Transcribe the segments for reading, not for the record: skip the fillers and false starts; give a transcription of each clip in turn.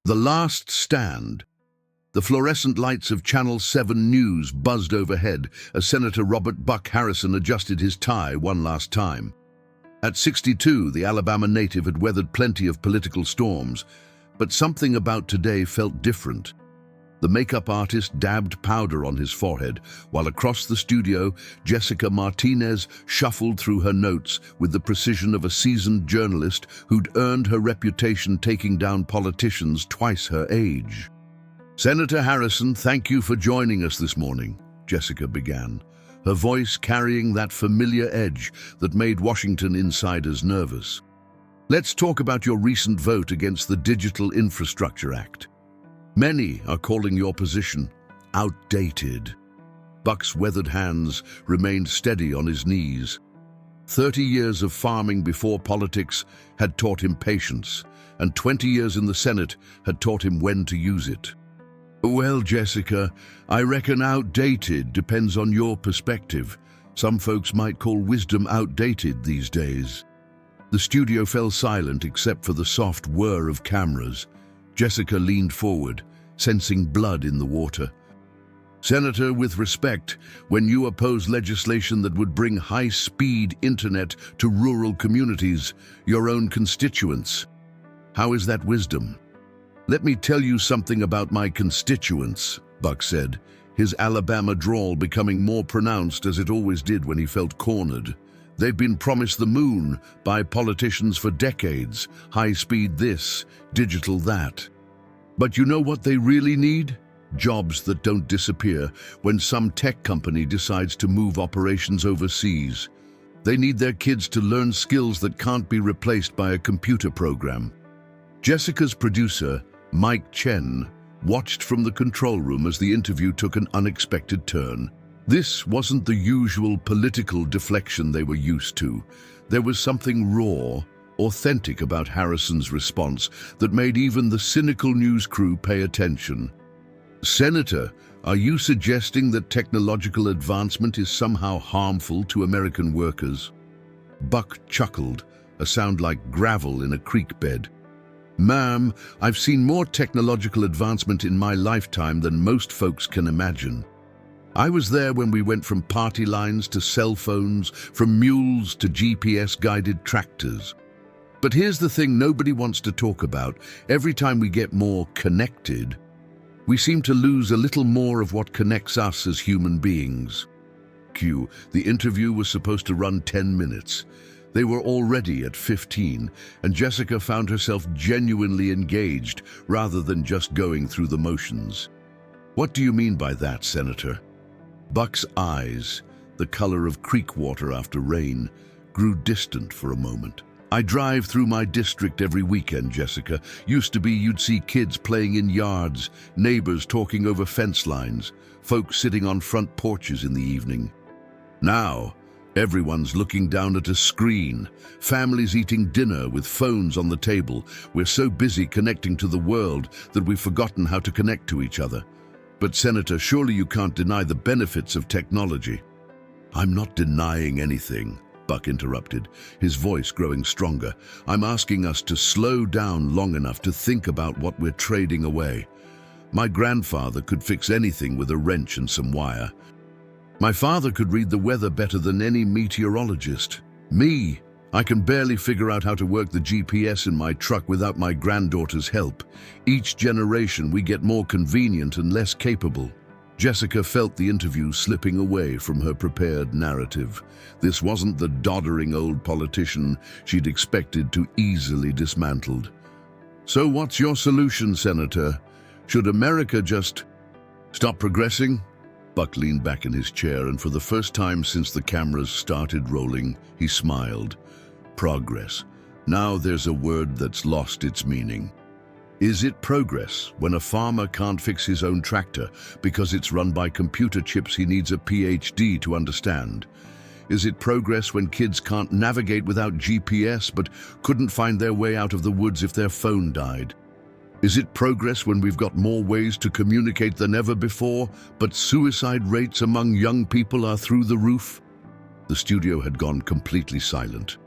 The Last Stand. The fluorescent lights of Channel 7 News buzzed overhead as Senator Robert "Buck" Harrison adjusted his tie one last time. At 62, the Alabama native had weathered plenty of political storms, but something about today felt different. The makeup artist dabbed powder on his forehead, while across the studio, Jessica Martinez shuffled through her notes with the precision of a seasoned journalist who'd earned her reputation taking down politicians twice her age. "Senator Harrison, thank you for joining us this morning," Jessica began, her voice carrying that familiar edge that made Washington insiders nervous. "Let's talk about your recent vote against the Digital Infrastructure Act. Many are calling your position outdated." Buck's weathered hands remained steady on his knees. 30 years of farming before politics had taught him patience, and 20 years in the Senate had taught him when to use it. "Well, Jessica, I reckon outdated depends on your perspective. Some folks might call wisdom outdated these days." The studio fell silent except for the soft whir of cameras. Jessica leaned forward, sensing blood in the water. "Senator, with respect, when you oppose legislation that would bring high-speed internet to rural communities, your own constituents, how is that wisdom?" "Let me tell you something about my constituents," Buck said, his Alabama drawl becoming more pronounced as it always did when he felt cornered. "They've been promised the moon by politicians for decades, high-speed this, digital that. But you know what they really need? Jobs that don't disappear when some tech company decides to move operations overseas. They need their kids to learn skills that can't be replaced by a computer program." Jessica's producer, Mike Chen, watched from the control room as the interview took an unexpected turn. This wasn't the usual political deflection they were used to. There was something raw, authentic about Harrison's response that made even the cynical news crew pay attention. "Senator, are you suggesting that technological advancement is somehow harmful to American workers?" Buck chuckled, a sound like gravel in a creek bed. "Ma'am, I've seen more technological advancement in my lifetime than most folks can imagine. I was there when we went from party lines to cell phones, from mules to GPS-guided tractors. But here's the thing nobody wants to talk about. Every time we get more connected, we seem to lose a little more of what connects us as human beings." Cue. The interview was supposed to run 10 minutes. They were already at 15, and Jessica found herself genuinely engaged rather than just going through the motions. "What do you mean by that, Senator?" Buck's eyes, the color of creek water after rain, grew distant for a moment. "I drive through my district every weekend, Jessica. Used to be you'd see kids playing in yards, neighbors talking over fence lines, folks sitting on front porches in the evening. Now, everyone's looking down at a screen, families eating dinner with phones on the table. We're so busy connecting to the world that we've forgotten how to connect to each other. But Senator, surely you can't deny the benefits of technology." "I'm not denying anything," Buck interrupted, his voice growing stronger. "I'm asking us to slow down long enough to think about what we're trading away. My grandfather could fix anything with a wrench and some wire. My father could read the weather better than any meteorologist. Me, I can barely figure out how to work the GPS in my truck without my granddaughter's help. Each generation we get more convenient and less capable." Jessica felt the interview slipping away from her prepared narrative. This wasn't the doddering old politician she'd expected to easily dismantled. "So what's your solution, Senator? Should America just stop progressing?" Buck leaned back in his chair, and for the first time since the cameras started rolling, he smiled. "Progress. Now there's a word that's lost its meaning. Is it progress when a farmer can't fix his own tractor because it's run by computer chips he needs a PhD to understand? Is it progress when kids can't navigate without GPS but couldn't find their way out of the woods if their phone died? Is it progress when we've got more ways to communicate than ever before, but suicide rates among young people are through the roof?" The studio had gone completely silent.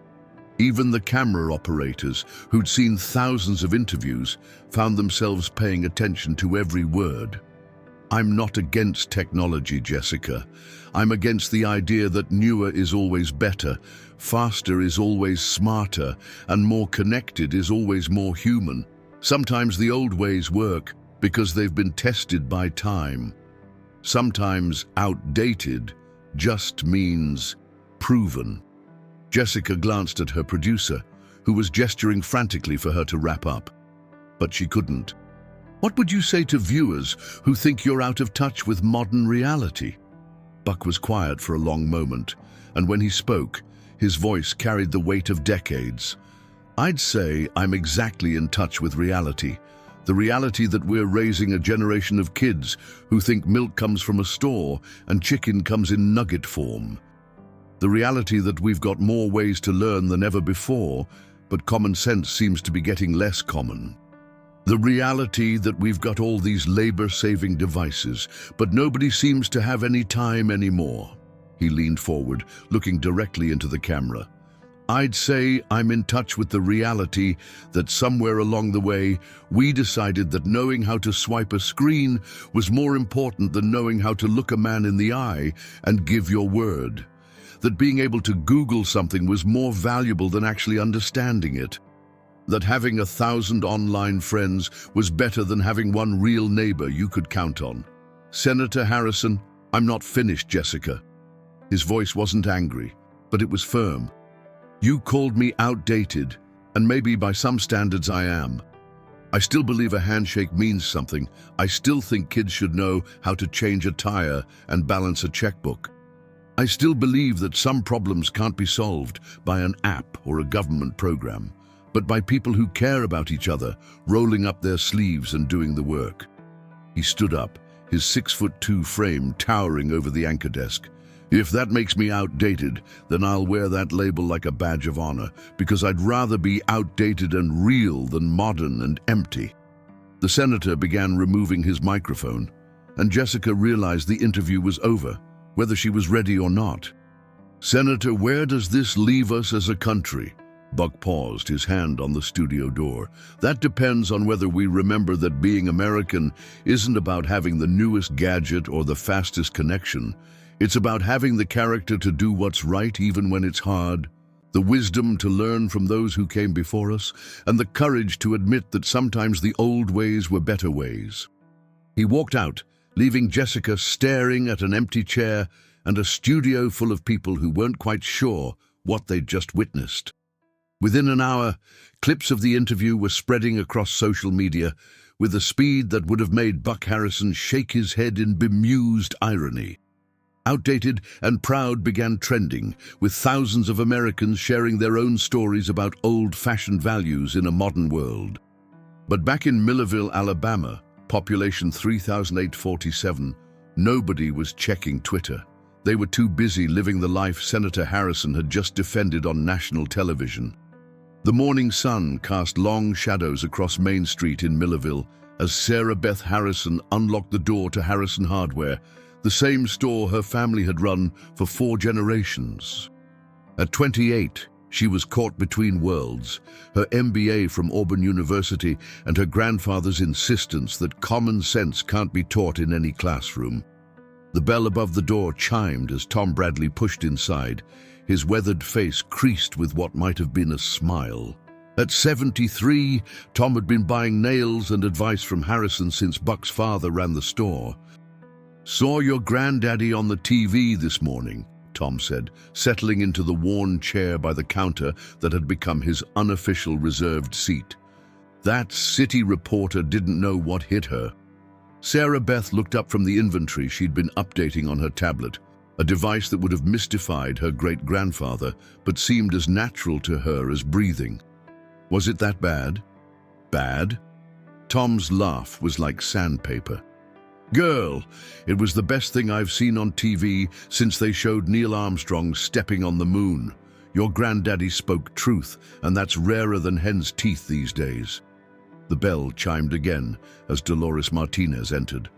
Even the camera operators, who'd seen thousands of interviews, found themselves paying attention to every word. I'm not against technology, Jessica. I'm against the idea that newer is always better, faster is always smarter, and more connected is always more human. Sometimes the old ways work because they've been tested by time. Sometimes outdated just means proven. Jessica glanced at her producer, who was gesturing frantically for her to wrap up. But she couldn't. What would you say to viewers who think you're out of touch with modern reality? Buck was quiet for a long moment, and when he spoke, his voice carried the weight of decades. I'd say I'm exactly in touch with reality. The reality that we're raising a generation of kids who think milk comes from a store and chicken comes in nugget form. The reality that we've got more ways to learn than ever before, but common sense seems to be getting less common. The reality that we've got all these labor-saving devices, but nobody seems to have any time anymore. He leaned forward, looking directly into the camera. I'd say I'm in touch with the reality that somewhere along the way, we decided that knowing how to swipe a screen was more important than knowing how to look a man in the eye and give your word. That being able to Google something was more valuable than actually understanding it. That having 1,000 online friends was better than having one real neighbor you could count on. Senator Harrison, I'm not finished, Jessica. His voice wasn't angry, but it was firm. You called me outdated, and maybe by some standards I am. I still believe a handshake means something. I still think kids should know how to change a tire and balance a checkbook. I still believe that some problems can't be solved by an app or a government program, but by people who care about each other, rolling up their sleeves and doing the work. He stood up, his 6'2" frame towering over the anchor desk. If that makes me outdated, then I'll wear that label like a badge of honor, because I'd rather be outdated and real than modern and empty. The senator began removing his microphone, and Jessica realized the interview was over, whether she was ready or not. Senator, where does this leave us as a country? Buck paused, his hand on the studio door. That depends on whether we remember that being American isn't about having the newest gadget or the fastest connection. It's about having the character to do what's right even when it's hard, the wisdom to learn from those who came before us, and the courage to admit that sometimes the old ways were better ways. He walked out, leaving Jessica staring at an empty chair and a studio full of people who weren't quite sure what they'd just witnessed. Within an hour, clips of the interview were spreading across social media with a speed that would have made Buck Harrison shake his head in bemused irony. Outdated and Proud began trending, with thousands of Americans sharing their own stories about old-fashioned values in a modern world. But back in Millerville, Alabama, population 3,847, nobody was checking Twitter. They were too busy living the life Senator Harrison had just defended on national television. The morning sun cast long shadows across Main Street in Millerville as Sarah Beth Harrison unlocked the door to Harrison Hardware, the same store her family had run for 4 generations. At 28, she was caught between worlds, her MBA from Auburn University and her grandfather's insistence that common sense can't be taught in any classroom. The bell above the door chimed as Tom Bradley pushed inside, his weathered face creased with what might have been a smile. At 73, Tom had been buying nails and advice from Harrison since Buck's father ran the store. "Saw your granddaddy on the TV this morning," Tom said, settling into the worn chair by the counter that had become his unofficial reserved seat. That city reporter didn't know what hit her. Sarah Beth looked up from the inventory she'd been updating on her tablet, a device that would have mystified her great-grandfather, but seemed as natural to her as breathing. "Was it that bad?" "Bad?" Tom's laugh was like sandpaper. "Girl, it was the best thing I've seen on TV since they showed Neil Armstrong stepping on the moon. Your granddaddy spoke truth, and that's rarer than hen's teeth these days." The bell chimed again as Dolores Martinez entered.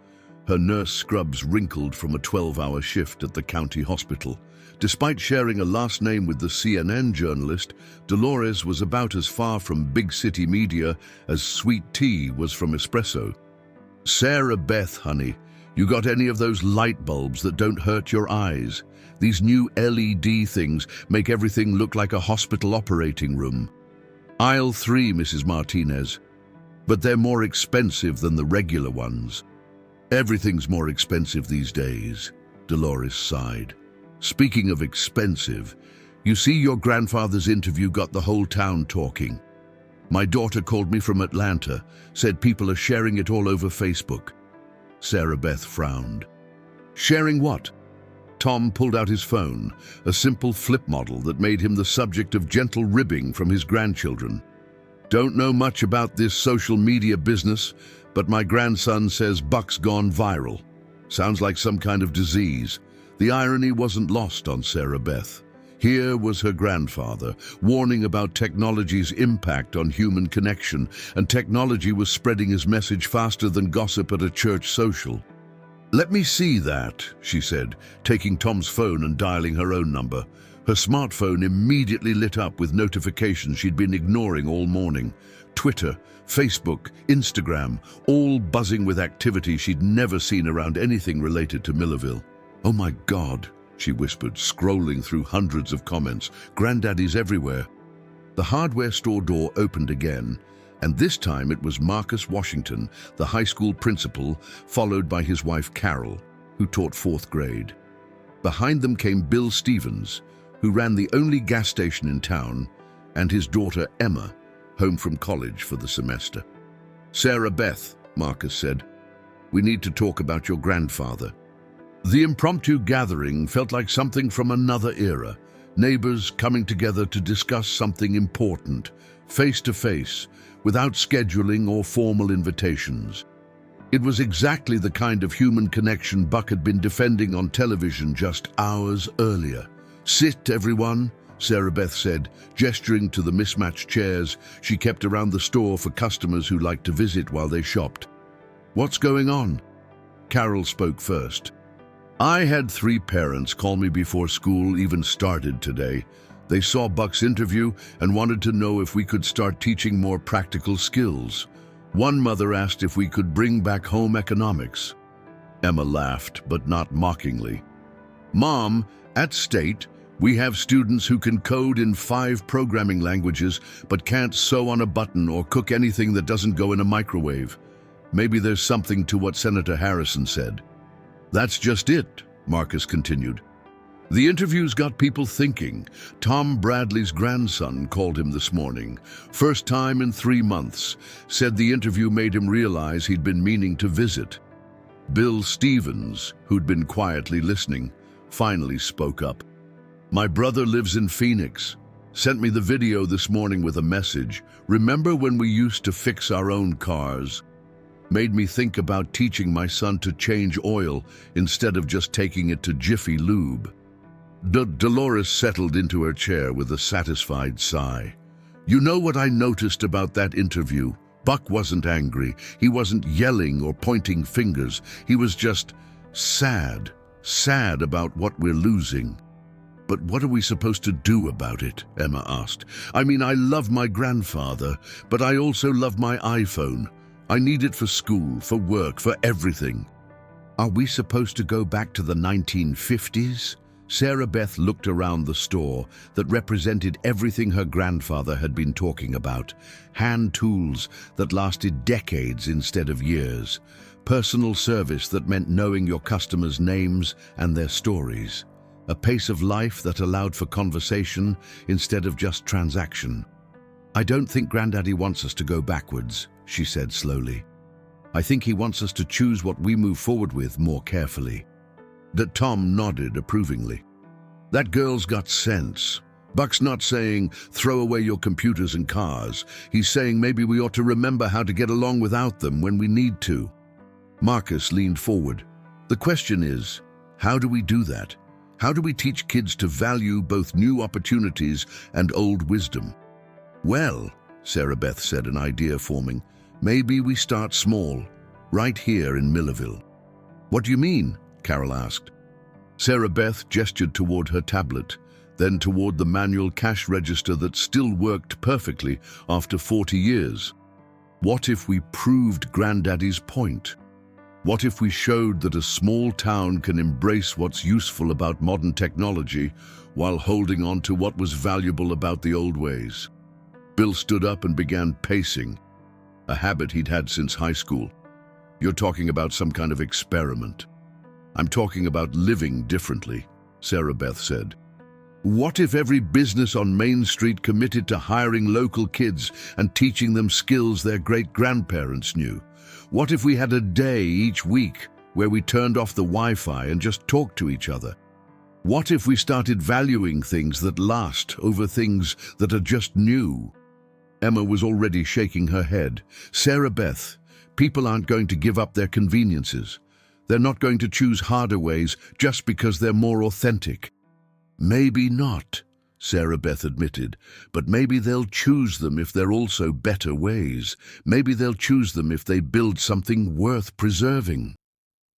Her nurse scrubs wrinkled from a 12-hour shift at the county hospital. Despite sharing a last name with the CNN journalist, Dolores was about as far from big city media as sweet tea was from espresso. "Sarah Beth, honey, you got any of those light bulbs that don't hurt your eyes? These new LED things make everything look like a hospital operating room." "Aisle 3, Mrs. Martinez. But they're more expensive than the regular ones." "Everything's more expensive these days," Dolores sighed. "Speaking of expensive, you see your grandfather's interview got the whole town talking. My daughter called me from Atlanta, said people are sharing it all over Facebook." Sarah Beth frowned. "Sharing what?" Tom pulled out his phone, a simple flip model that made him the subject of gentle ribbing from his grandchildren. "Don't know much about this social media business, but my grandson says Buck's gone viral. Sounds like some kind of disease." The irony wasn't lost on Sarah Beth. Here was her grandfather, warning about technology's impact on human connection, and technology was spreading his message faster than gossip at a church social. "Let me see that," she said, taking Tom's phone and dialing her own number. Her smartphone immediately lit up with notifications she'd been ignoring all morning. Twitter, Facebook, Instagram, all buzzing with activity she'd never seen around anything related to Millerville. "Oh my God," she whispered, scrolling through hundreds of comments. "Granddaddy's everywhere." The hardware store door opened again, and this time it was Marcus Washington, the high school principal, followed by his wife Carol, who taught 4th grade. Behind them came Bill Stevens, who ran the only gas station in town, and his daughter Emma, home from college for the semester. "Sarah Beth," Marcus said, "we need to talk about your grandfather." The impromptu gathering felt like something from another era, neighbors coming together to discuss something important, face to face, without scheduling or formal invitations. It was exactly the kind of human connection Buck had been defending on television just hours earlier. "Sit, everyone," Sarah Beth said, gesturing to the mismatched chairs she kept around the store for customers who liked to visit while they shopped. "What's going on?" Carol spoke first. "I had 3 parents call me before school even started today. They saw Buck's interview and wanted to know if we could start teaching more practical skills. One mother asked if we could bring back home economics." Emma laughed, but not mockingly. "Mom, at State, we have students who can code in 5 programming languages but can't sew on a button or cook anything that doesn't go in a microwave. Maybe there's something to what Senator Harrison said." "That's just it," Marcus continued. "The interviews got people thinking. Tom Bradley's grandson called him this morning. First time in 3 months. Said the interview made him realize he'd been meaning to visit." Bill Stevens, who'd been quietly listening, finally spoke up. "My brother lives in Phoenix. Sent me the video this morning with a message. Remember when we used to fix our own cars? Made me think about teaching my son to change oil instead of just taking it to Jiffy Lube." Dolores settled into her chair with a satisfied sigh. "You know what I noticed about that interview? Buck wasn't angry. He wasn't yelling or pointing fingers. He was just sad about what we're losing." "But what are we supposed to do about it?" Emma asked. "I mean, I love my grandfather, but I also love my iPhone. I need it for school, for work, for everything." "Are we supposed to go back to the 1950s? Sarah Beth looked around the store that represented everything her grandfather had been talking about. Hand tools that lasted decades instead of years. Personal service that meant knowing your customers' names and their stories. A pace of life that allowed for conversation instead of just transaction. "I don't think Granddaddy wants us to go backwards," she said slowly. "I think he wants us to choose what we move forward with more carefully." That Tom nodded approvingly. "That girl's got sense. Buck's not saying, throw away your computers and cars. He's saying maybe we ought to remember how to get along without them when we need to." Marcus leaned forward. "The question is, how do we do that? How do we teach kids to value both new opportunities and old wisdom?" "Well," Sarah Beth said, an idea forming, "maybe we start small, right here in Millerville. "What do you mean?" Carol asked. Sarah Beth gestured toward her tablet, then toward the manual cash register that still worked perfectly after 40 years. What if we proved Granddaddy's point? What if we showed that a small town can embrace what's useful about modern technology while holding on to what was valuable about the old ways? Bill stood up and began pacing, a habit he'd had since high school. "You're talking about some kind of experiment." "I'm talking about living differently," Sarah Beth said. "What if every business on Main Street committed to hiring local kids and teaching them skills their great-grandparents knew? What if we had a day each week where we turned off the Wi-Fi and just talked to each other? What if we started valuing things that last over things that are just new?" Emma was already shaking her head. "Sarah Beth, people aren't going to give up their conveniences. They're not going to choose harder ways just because they're more authentic." "Maybe not," Sarah Beth admitted, "but maybe they'll choose them if they're also better ways. Maybe they'll choose them if they build something worth preserving."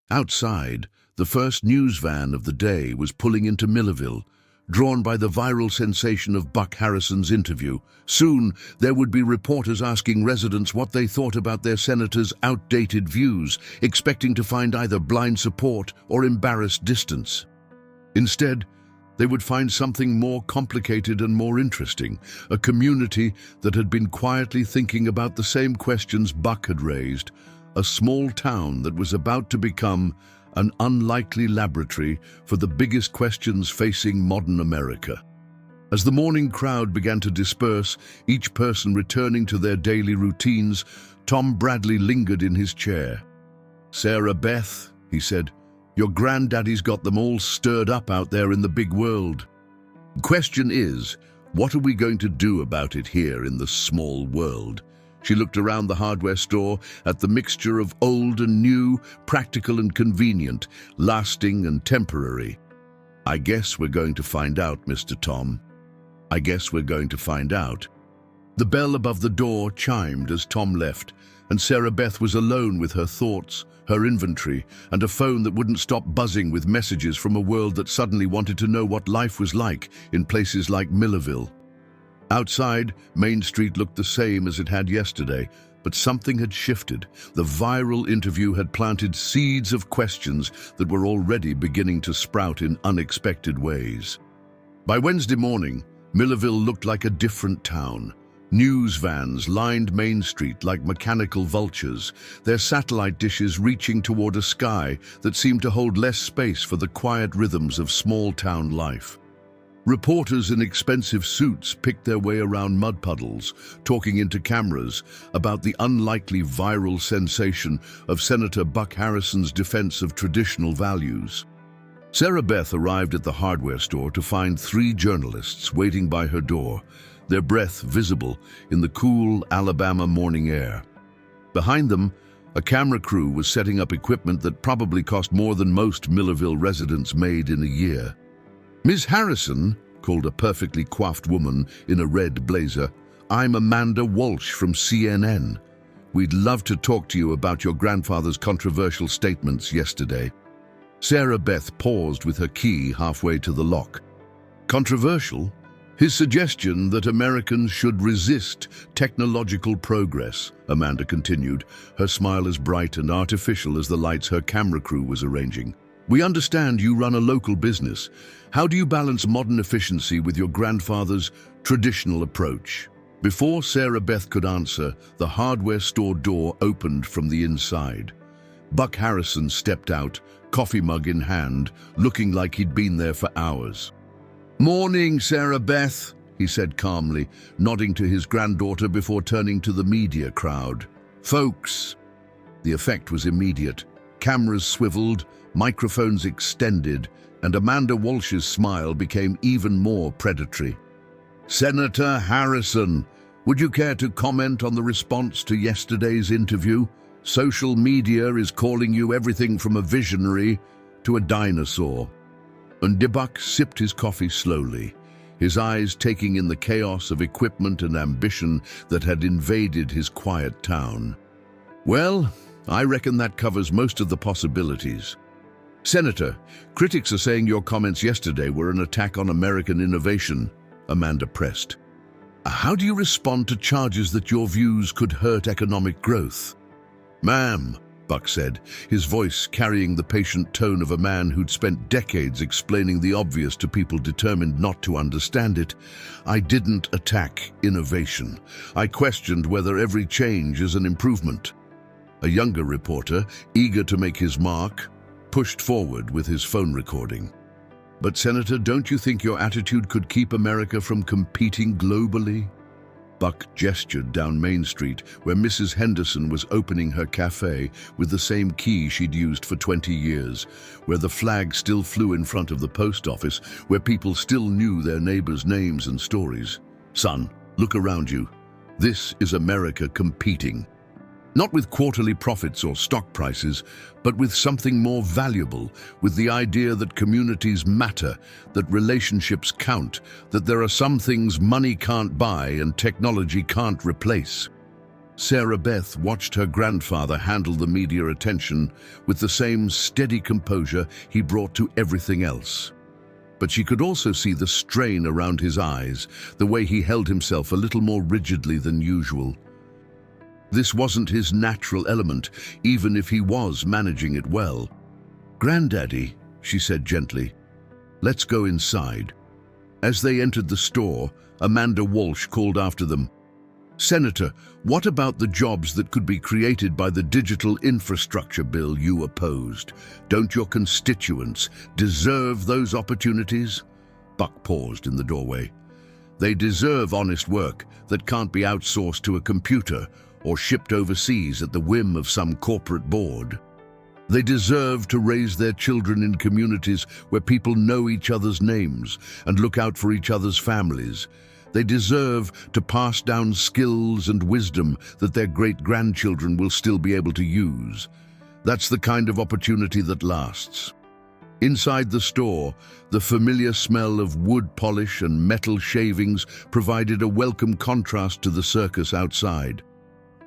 Outside, the first news van of the day was pulling into Millerville, drawn by the viral sensation of Buck Harrison's interview. Soon, there would be reporters asking residents what they thought about their senator's outdated views, expecting to find either blind support or embarrassed distance. Instead, they would find something more complicated and more interesting, a community that had been quietly thinking about the same questions Buck had raised, a small town that was about to become an unlikely laboratory for the biggest questions facing modern America. As the morning crowd began to disperse, each person returning to their daily routines, Tom Bradley lingered in his chair. "Sarah Beth," he said, "your granddaddy's got them all stirred up out there in the big world. The question is, what are we going to do about it here in the small world?" She looked around the hardware store at the mixture of old and new, practical and convenient, lasting and temporary. "I guess we're going to find out, Mr. Tom. I guess we're going to find out." The bell above the door chimed as Tom left, and Sarah Beth was alone with her thoughts, her inventory, and a phone that wouldn't stop buzzing with messages from a world that suddenly wanted to know what life was like in places like Millerville. Outside, Main Street looked the same as it had yesterday, but something had shifted. The viral interview had planted seeds of questions that were already beginning to sprout in unexpected ways. By Wednesday morning, Millerville looked like a different town. News vans lined Main Street like mechanical vultures, their satellite dishes reaching toward a sky that seemed to hold less space for the quiet rhythms of small-town life. Reporters in expensive suits picked their way around mud puddles, talking into cameras about the unlikely viral sensation of Senator Buck Harrison's defense of traditional values. Sarah Beth arrived at the hardware store to find 3 journalists waiting by her door, their breath visible in the cool Alabama morning air. Behind them, a camera crew was setting up equipment that probably cost more than most Millerville residents made in a year. "Ms. Harrison," called a perfectly coiffed woman in a red blazer, "I'm Amanda Walsh from CNN. We'd love to talk to you about your grandfather's controversial statements yesterday." Sarah Beth paused with her key halfway to the lock. "Controversial?" "His suggestion that Americans should resist technological progress," Amanda continued, her smile as bright and artificial as the lights her camera crew was arranging. "We understand you run a local business. How do you balance modern efficiency with your grandfather's traditional approach?" Before Sarah Beth could answer, the hardware store door opened from the inside. Buck Harrison stepped out, coffee mug in hand, looking like he'd been there for hours. "Morning, Sarah Beth," he said calmly, nodding to his granddaughter before turning to the media crowd. "Folks." The effect was immediate. Cameras swiveled, microphones extended, and Amanda Walsh's smile became even more predatory. "Senator Harrison, would you care to comment on the response to yesterday's interview? Social media is calling you everything from a visionary to a dinosaur." And Buck sipped his coffee slowly, his eyes taking in the chaos of equipment and ambition that had invaded his quiet town. "Well, I reckon that covers most of the possibilities. Senator, critics are saying your comments yesterday were an attack on American innovation, Amanda pressed. How do you respond to charges that your views could hurt economic growth? Ma'am, Buck said, his voice carrying the patient tone of a man who'd spent decades explaining the obvious to people determined not to understand it. I didn't attack innovation. I questioned whether every change is an improvement. A younger reporter, eager to make his mark, pushed forward with his phone recording. But Senator, don't you think your attitude could keep America from competing globally? Buck gestured down Main Street, where Mrs. Henderson was opening her cafe with the same key she'd used for 20 years, where the flag still flew in front of the post office, where people still knew their neighbors' names and stories. Son, look around you. This is America competing. Not with quarterly profits or stock prices, but with something more valuable, with the idea that communities matter, that relationships count, that there are some things money can't buy and technology can't replace. Sarah Beth watched her grandfather handle the media attention with the same steady composure he brought to everything else. But she could also see the strain around his eyes, the way he held himself a little more rigidly than usual. This wasn't his natural element, even if he was managing it well. "Granddaddy," she said gently, "let's go inside." As they entered the store, Amanda Walsh called after them, "Senator, what about the jobs that could be created by the digital infrastructure bill you opposed? Don't your constituents deserve those opportunities?" Buck paused in the doorway. "They deserve honest work that can't be outsourced to a computer or shipped overseas at the whim of some corporate board. They deserve to raise their children in communities where people know each other's names and look out for each other's families. They deserve to pass down skills and wisdom that their great-grandchildren will still be able to use. That's the kind of opportunity that lasts." Inside the store, the familiar smell of wood polish and metal shavings provided a welcome contrast to the circus outside.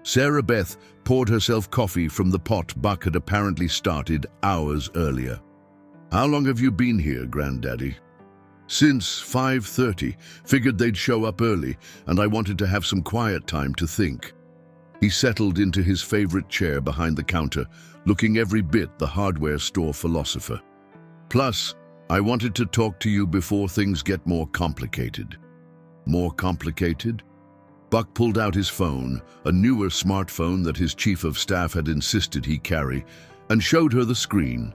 Sarah Beth poured herself coffee from the pot Buck had apparently started hours earlier. "How long have you been here, Granddaddy?" "Since 5:30. Figured they'd show up early, and I wanted to have some quiet time to think." He settled into his favorite chair behind the counter, looking every bit the hardware store philosopher. "Plus, I wanted to talk to you before things get more complicated." "More complicated?" Buck pulled out his phone, a newer smartphone that his chief of staff had insisted he carry, and showed her the screen.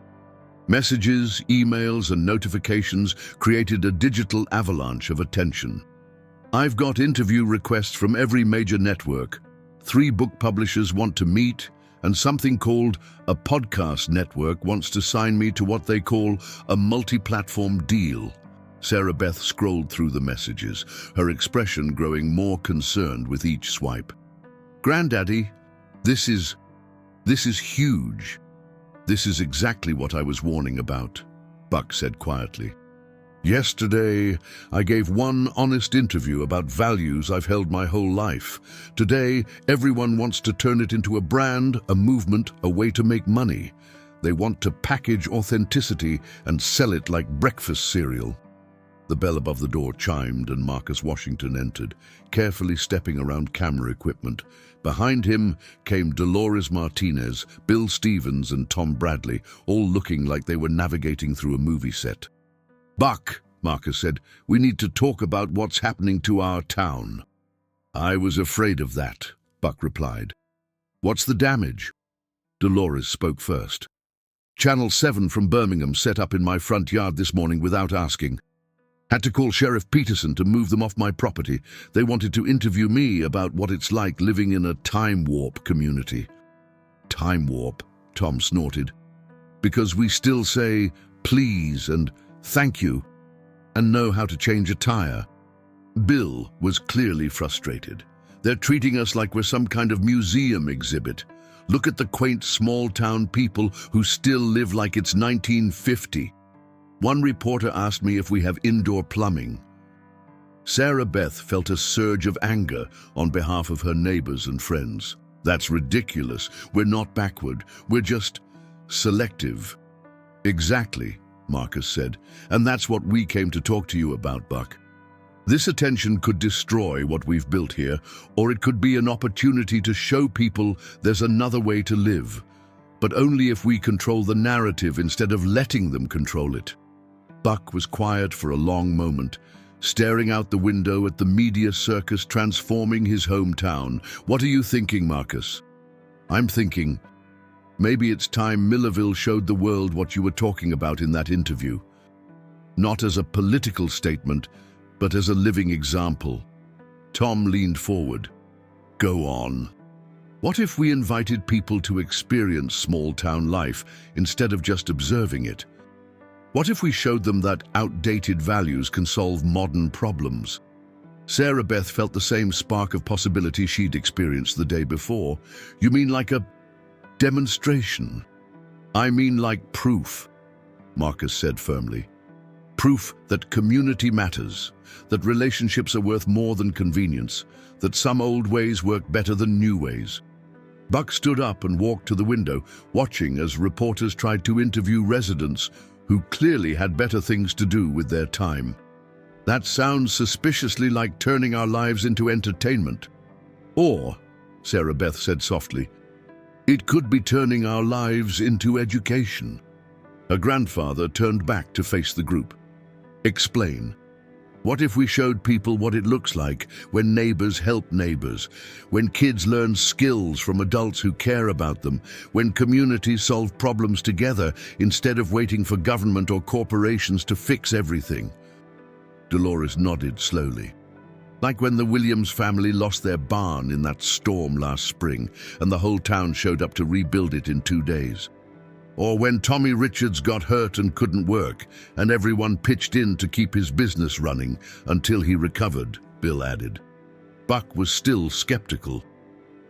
Messages, emails, and notifications created a digital avalanche of attention. "I've got interview requests from every major network. 3 book publishers want to meet, and something called a podcast network wants to sign me to what they call a multi-platform deal." Sarah Beth scrolled through the messages, her expression growing more concerned with each swipe. "Granddaddy, this is huge. This is exactly what I was warning about," Buck said quietly. "Yesterday, I gave one honest interview about values I've held my whole life. Today, everyone wants to turn it into a brand, a movement, a way to make money. They want to package authenticity and sell it like breakfast cereal." The bell above the door chimed and Marcus Washington entered, carefully stepping around camera equipment. Behind him came Dolores Martinez, Bill Stevens, and Tom Bradley, all looking like they were navigating through a movie set. "Buck," Marcus said, "we need to talk about what's happening to our town." "I was afraid of that," Buck replied. "What's the damage?" Dolores spoke first. "Channel 7 from Birmingham set up in my front yard this morning without asking. Had to call Sheriff Peterson to move them off my property. They wanted to interview me about what it's like living in a time warp community." "Time warp," Tom snorted. "Because we still say please and thank you and know how to change a tire." Bill was clearly frustrated. "They're treating us like we're some kind of museum exhibit. Look at the quaint small-town people who still live like it's 1950. One reporter asked me if we have indoor plumbing." Sarah Beth felt a surge of anger on behalf of her neighbors and friends. "That's ridiculous. We're not backward. We're just selective." Exactly, Marcus said, and that's what we came to talk to you about, Buck. This attention could destroy what we've built here, or it could be an opportunity to show people there's another way to live, but only if we control the narrative instead of letting them control it. Buck was quiet for a long moment, staring out the window at the media circus transforming his hometown. What are you thinking, Marcus? I'm thinking, maybe it's time Millerville showed the world what you were talking about in that interview. Not as a political statement, but as a living example. Tom leaned forward. Go on. What if we invited people to experience small-town life instead of just observing it? What if we showed them that outdated values can solve modern problems? Sarah Beth felt the same spark of possibility she'd experienced the day before. You mean like a demonstration? I mean like proof, Marcus said firmly. Proof that community matters, that relationships are worth more than convenience, that some old ways work better than new ways. Buck stood up and walked to the window, watching as reporters tried to interview residents who clearly had better things to do with their time. That sounds suspiciously like turning our lives into entertainment. Or, Sarah Beth said softly, it could be turning our lives into education. Her grandfather turned back to face the group. Explain. What if we showed people what it looks like when neighbors help neighbors, when kids learn skills from adults who care about them, when communities solve problems together instead of waiting for government or corporations to fix everything? Dolores nodded slowly. Like when the Williams family lost their barn in that storm last spring and the whole town showed up to rebuild it in 2 days. Or when Tommy Richards got hurt and couldn't work, and everyone pitched in to keep his business running until he recovered, Bill added. Buck was still skeptical.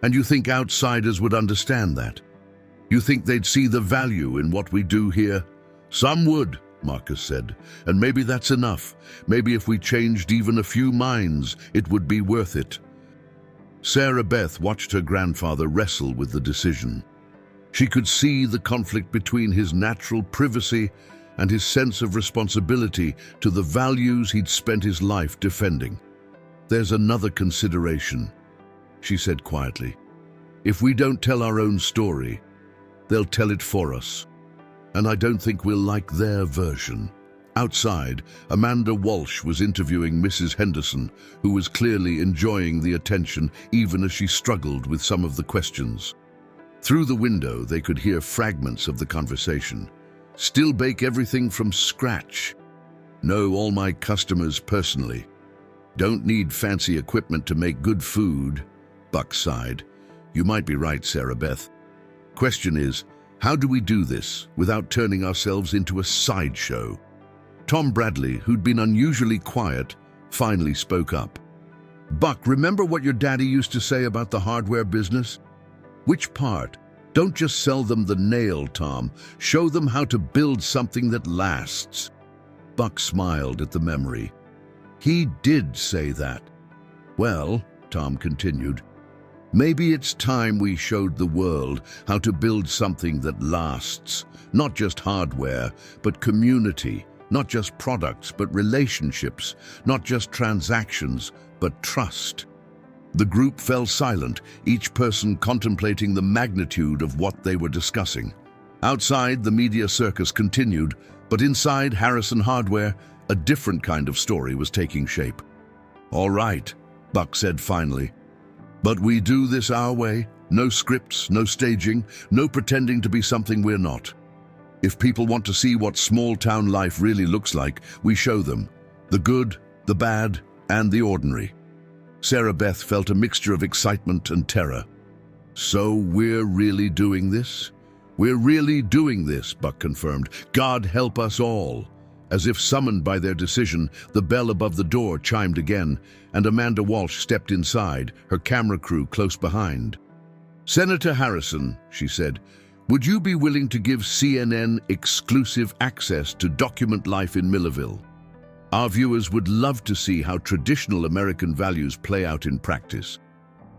And you think outsiders would understand that? You think they'd see the value in what we do here? Some would, Marcus said, and maybe that's enough. Maybe if we changed even a few minds, it would be worth it. Sarah Beth watched her grandfather wrestle with the decision. She could see the conflict between his natural privacy and his sense of responsibility to the values he'd spent his life defending. There's another consideration, she said quietly. If we don't tell our own story, they'll tell it for us. And I don't think we'll like their version. Outside, Amanda Walsh was interviewing Mrs. Henderson, who was clearly enjoying the attention even as she struggled with some of the questions. Through the window, they could hear fragments of the conversation. Still bake everything from scratch. Know all my customers personally. Don't need fancy equipment to make good food, Buck sighed. You might be right, Sarah Beth. Question is, how do we do this without turning ourselves into a sideshow? Tom Bradley, who'd been unusually quiet, finally spoke up. Buck, remember what your daddy used to say about the hardware business? Which part? Don't just sell them the nail, Tom. Show them how to build something that lasts. Buck smiled at the memory. He did say that. Well, Tom continued, maybe it's time we showed the world how to build something that lasts. Not just hardware, but community. Not just products, but relationships. Not just transactions, but trust. The group fell silent, each person contemplating the magnitude of what they were discussing. Outside, the media circus continued, but inside Harrison Hardware, a different kind of story was taking shape. All right, Buck said finally. But we do this our way. No scripts, no staging, no pretending to be something we're not. If people want to see what small-town life really looks like, we show them. The good, the bad, and the ordinary. Sarah Beth felt a mixture of excitement and terror. So we're really doing this? We're really doing this, Buck confirmed. God help us all. As if summoned by their decision, the bell above the door chimed again, and Amanda Walsh stepped inside, her camera crew close behind. Senator Harrison, she said, would you be willing to give CNN exclusive access to document life in Millerville? Our viewers would love to see how traditional American values play out in practice.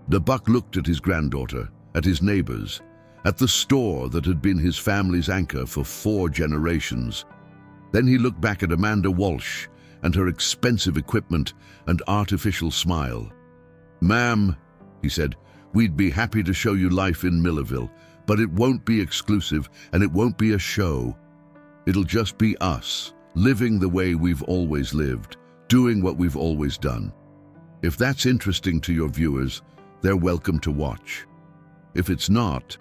The Buck looked at his granddaughter, at his neighbors, at the store that had been his family's anchor for 4 generations. Then he looked back at Amanda Walsh and her expensive equipment and artificial smile. "Ma'am," he said, "we'd be happy to show you life in Millerville, but it won't be exclusive and it won't be a show. It'll just be us, living the way we've always lived, doing what we've always done. If that's interesting to your viewers, they're welcome to watch. If it's not,"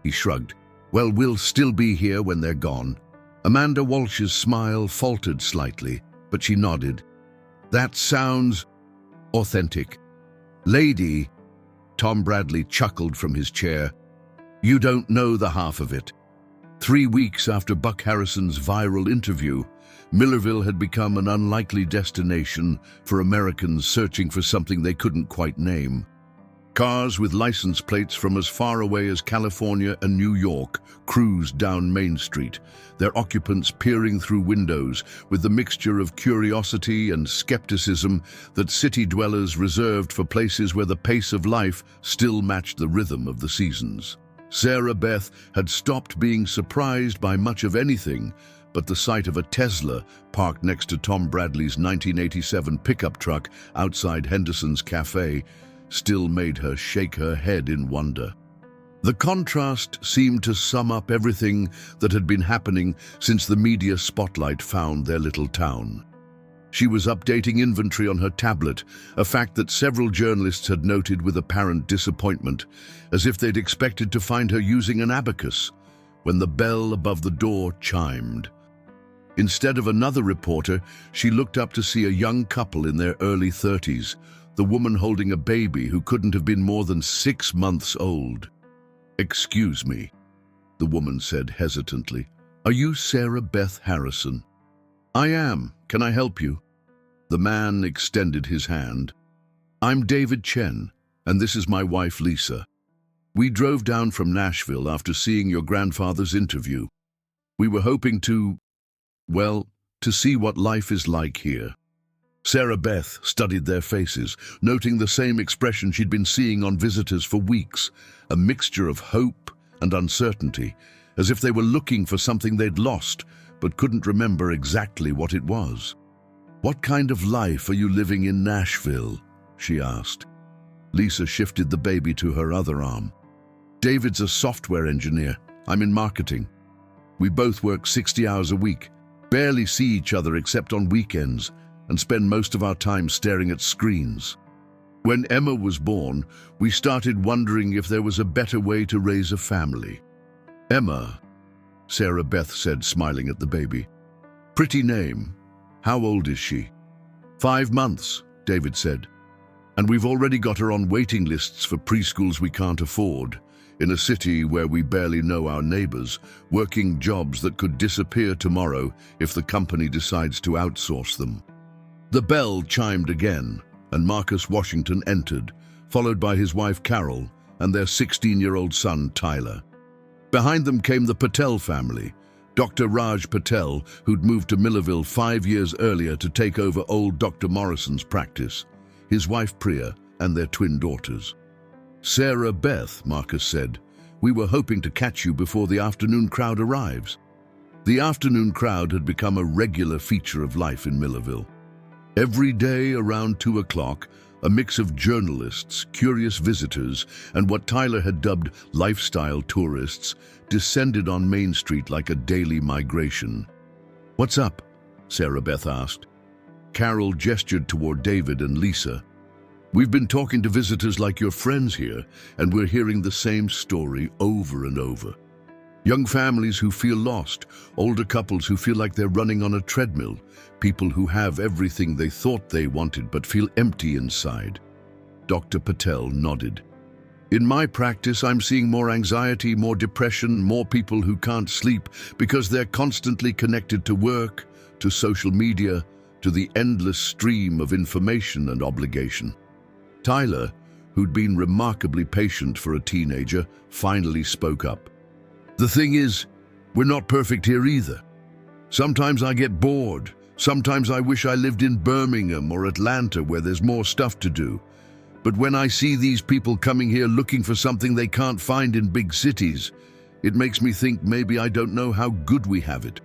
he shrugged, "well, we'll still be here when they're gone." Amanda Walsh's smile faltered slightly, but she nodded. "That sounds authentic." "Lady," Tom Bradley chuckled from his chair, "you don't know the half of it. 3 weeks after Buck Harrison's viral interview, Millerville had become an unlikely destination for Americans searching for something they couldn't quite name. Cars with license plates from as far away as California and New York cruised down Main Street, their occupants peering through windows with the mixture of curiosity and skepticism that city dwellers reserved for places where the pace of life still matched the rhythm of the seasons. Sarah Beth had stopped being surprised by much of anything, but the sight of a Tesla parked next to Tom Bradley's 1987 pickup truck outside Henderson's Cafe still made her shake her head in wonder. The contrast seemed to sum up everything that had been happening since the media spotlight found their little town. She was updating inventory on her tablet, a fact that several journalists had noted with apparent disappointment, as if they'd expected to find her using an abacus, when the bell above the door chimed. Instead of another reporter, she looked up to see a young couple in their early 30s, the woman holding a baby who couldn't have been more than 6 months old. "Excuse me," the woman said hesitantly. "Are you Sarah Beth Harrison?" "I am. Can I help you?" The man extended his hand. "I'm David Chen, and this is my wife Lisa. We drove down from Nashville after seeing your grandfather's interview. We were hoping to see what life is like here." Sarah Beth studied their faces, noting the same expression she'd been seeing on visitors for weeks, a mixture of hope and uncertainty, as if they were looking for something they'd lost, but couldn't remember exactly what it was. "What kind of life are you living in Nashville?" she asked. Lisa shifted the baby to her other arm. "David's a software engineer. I'm in marketing. We both work 60 hours a week, barely see each other except on weekends, and spend most of our time staring at screens. When Emma was born, we started wondering if there was a better way to raise a family." "Emma," Sarah Beth said, smiling at the baby. "Pretty name. How old is she?" 5 months, David said. "And we've already got her on waiting lists for preschools we can't afford, in a city where we barely know our neighbors, working jobs that could disappear tomorrow if the company decides to outsource them." The bell chimed again, and Marcus Washington entered, followed by his wife Carol and their 16-year-old son Tyler. Behind them came the Patel family, Dr. Raj Patel, who'd moved to Millerville 5 years earlier to take over old Dr. Morrison's practice, his wife Priya, and their twin daughters. "Sarah Beth," Marcus said, "we were hoping to catch you before the afternoon crowd arrives." The afternoon crowd had become a regular feature of life in Millerville. Every day around 2 o'clock, a mix of journalists, curious visitors, and what Tyler had dubbed lifestyle tourists descended on Main Street like a daily migration. "What's up?" Sarah Beth asked. Carol gestured toward David and Lisa. "We've been talking to visitors like your friends here, and we're hearing the same story over and over. Young families who feel lost, older couples who feel like they're running on a treadmill, people who have everything they thought they wanted but feel empty inside." Dr. Patel nodded. "In my practice, I'm seeing more anxiety, more depression, more people who can't sleep because they're constantly connected to work, to social media, to the endless stream of information and obligation." Tyler, who'd been remarkably patient for a teenager, finally spoke up. "The thing is, we're not perfect here either. Sometimes I get bored. Sometimes I wish I lived in Birmingham or Atlanta where there's more stuff to do. But when I see these people coming here looking for something they can't find in big cities, it makes me think maybe I don't know how good we have it."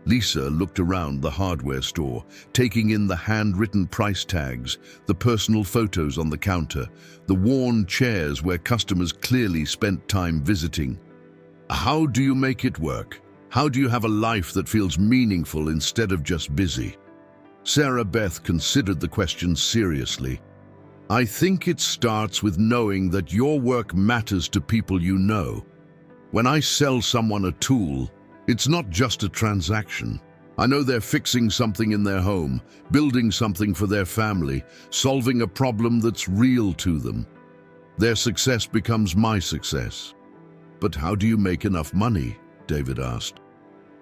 Lisa looked around the hardware store, taking in the handwritten price tags, the personal photos on the counter, the worn chairs where customers clearly spent time visiting. "How do you make it work? How do you have a life that feels meaningful instead of just busy?" Sarah Beth considered the question seriously. "I think it starts with knowing that your work matters to people you know. When I sell someone a tool, it's not just a transaction. I know they're fixing something in their home, building something for their family, solving a problem that's real to them. Their success becomes my success." "But how do you make enough money?" David asked.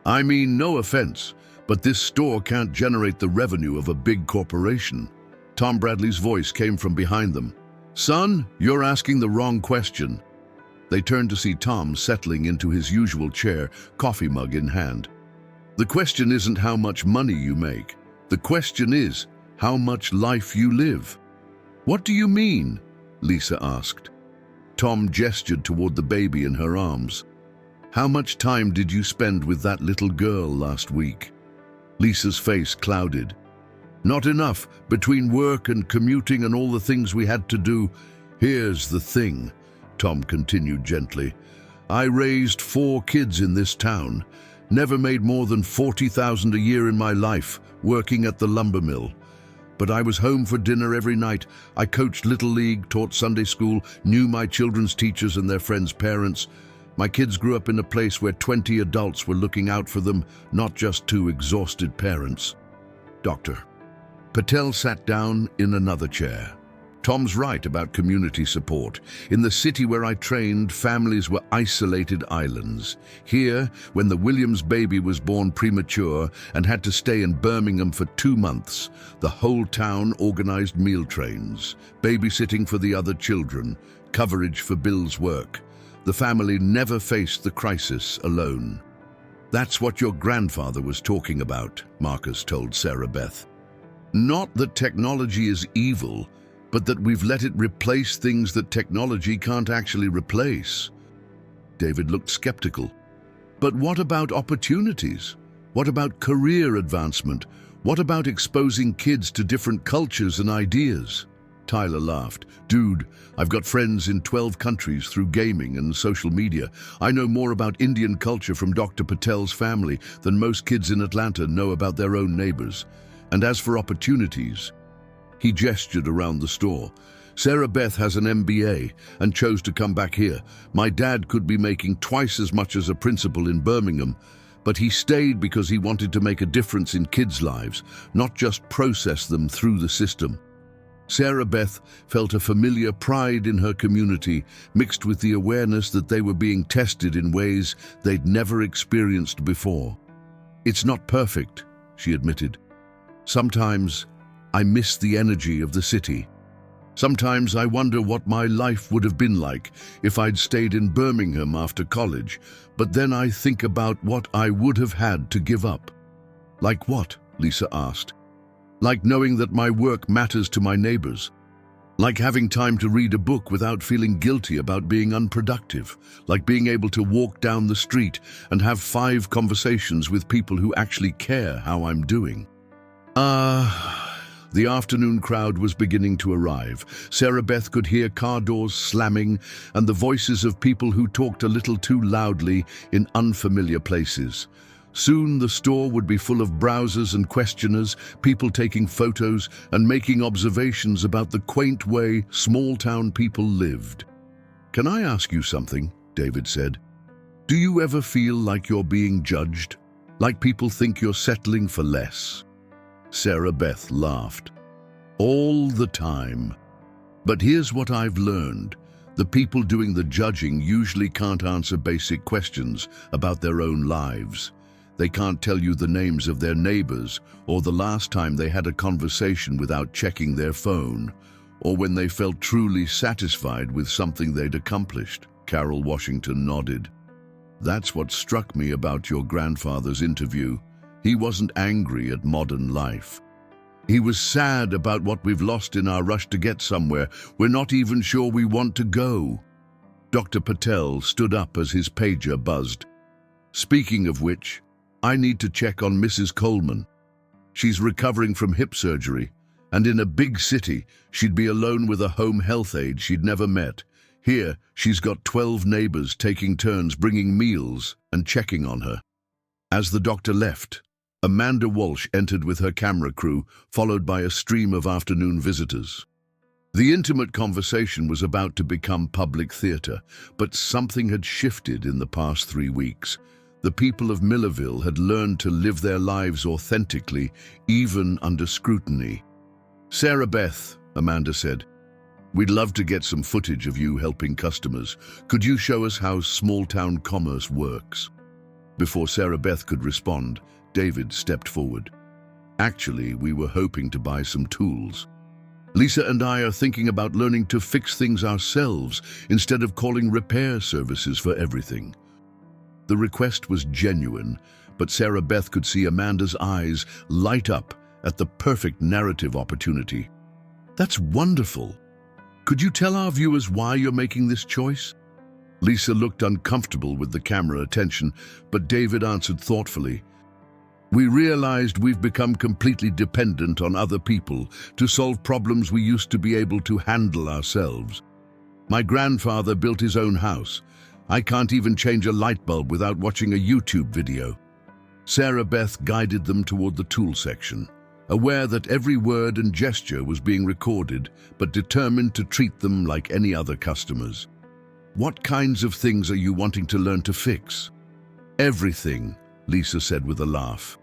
"I mean, no offense, but this store can't generate the revenue of a big corporation." Tom Bradley's voice came from behind them. "Son, you're asking the wrong question." They turned to see Tom settling into his usual chair, coffee mug in hand. "The question isn't how much money you make. The question is how much life you live." "What do you mean?" Lisa asked. Tom gestured toward the baby in her arms. "How much time did you spend with that little girl last week?" Lisa's face clouded. "Not enough, between work and commuting and all the things we had to do. Here's the thing," Tom continued gently. "I raised 4 kids in this town, never made more than $40,000 a year in my life, working at the lumber mill. But I was home for dinner every night. I coached Little League, taught Sunday school, knew my children's teachers and their friends' parents. My kids grew up in a place where 20 adults were looking out for them, not just 2 exhausted parents." Dr. Patel sat down in another chair. "Tom's right about community support. In the city where I trained, families were isolated islands. Here, when the Williams baby was born premature and had to stay in Birmingham for 2 months, the whole town organized meal trains, babysitting for the other children, coverage for Bill's work. The family never faced the crisis alone." "That's what your grandfather was talking about," Marcus told Sarah Beth. "Not that technology is evil, but that we've let it replace things that technology can't actually replace." David looked skeptical. "But what about opportunities? What about career advancement? What about exposing kids to different cultures and ideas?" Tyler laughed. "Dude, I've got friends in 12 countries through gaming and social media. I know more about Indian culture from Dr. Patel's family than most kids in Atlanta know about their own neighbors. And as for opportunities," he gestured around the store, "Sarah Beth has an MBA and chose to come back here. My dad could be making twice as much as a principal in Birmingham, but he stayed because he wanted to make a difference in kids' lives, not just process them through the system." Sarah Beth felt a familiar pride in her community, mixed with the awareness that they were being tested in ways they'd never experienced before. "It's not perfect," she admitted. "Sometimes I miss the energy of the city. Sometimes I wonder what my life would have been like if I'd stayed in Birmingham after college, but then I think about what I would have had to give up." "Like what?" Lisa asked. "Like knowing that my work matters to my neighbors. Like having time to read a book without feeling guilty about being unproductive. Like being able to walk down the street and have 5 conversations with people who actually care how I'm doing." The afternoon crowd was beginning to arrive. Sarah Beth could hear car doors slamming and the voices of people who talked a little too loudly in unfamiliar places. Soon the store would be full of browsers and questioners, people taking photos and making observations about the quaint way small-town people lived. "Can I ask you something?" David said. "Do you ever feel like you're being judged? Like people think you're settling for less?" Sarah Beth laughed. "All the time. But here's what I've learned. The people doing the judging usually can't answer basic questions about their own lives. They can't tell you the names of their neighbors, or the last time they had a conversation without checking their phone, or when they felt truly satisfied with something they'd accomplished." Carol Washington nodded. "That's what struck me about your grandfather's interview. He wasn't angry at modern life. He was sad about what we've lost in our rush to get somewhere. We're not even sure we want to go. Dr. Patel stood up as his pager buzzed. Speaking of which, I need to check on Mrs. Coleman. She's recovering from hip surgery, and in a big city, she'd be alone with a home health aide she'd never met. Here, she's got 12 neighbors taking turns bringing meals and checking on her. As the doctor left, Amanda Walsh entered with her camera crew, followed by a stream of afternoon visitors. The intimate conversation was about to become public theater, but something had shifted in the past 3 weeks. The people of Millerville had learned to live their lives authentically, even under scrutiny. "Sarah Beth," Amanda said, "we'd love to get some footage of you helping customers. Could you show us how small-town commerce works?" Before Sarah Beth could respond, David stepped forward. "Actually, we were hoping to buy some tools. Lisa and I are thinking about learning to fix things ourselves instead of calling repair services for everything." The request was genuine, but Sarah Beth could see Amanda's eyes light up at the perfect narrative opportunity. "That's wonderful. Could you tell our viewers why you're making this choice?" Lisa looked uncomfortable with the camera attention, but David answered thoughtfully. "We realized we've become completely dependent on other people to solve problems we used to be able to handle ourselves. My grandfather built his own house. I can't even change a light bulb without watching a YouTube video." Sarah Beth guided them toward the tool section, aware that every word and gesture was being recorded, but determined to treat them like any other customers. "What kinds of things are you wanting to learn to fix?" "Everything," Lisa said with a laugh.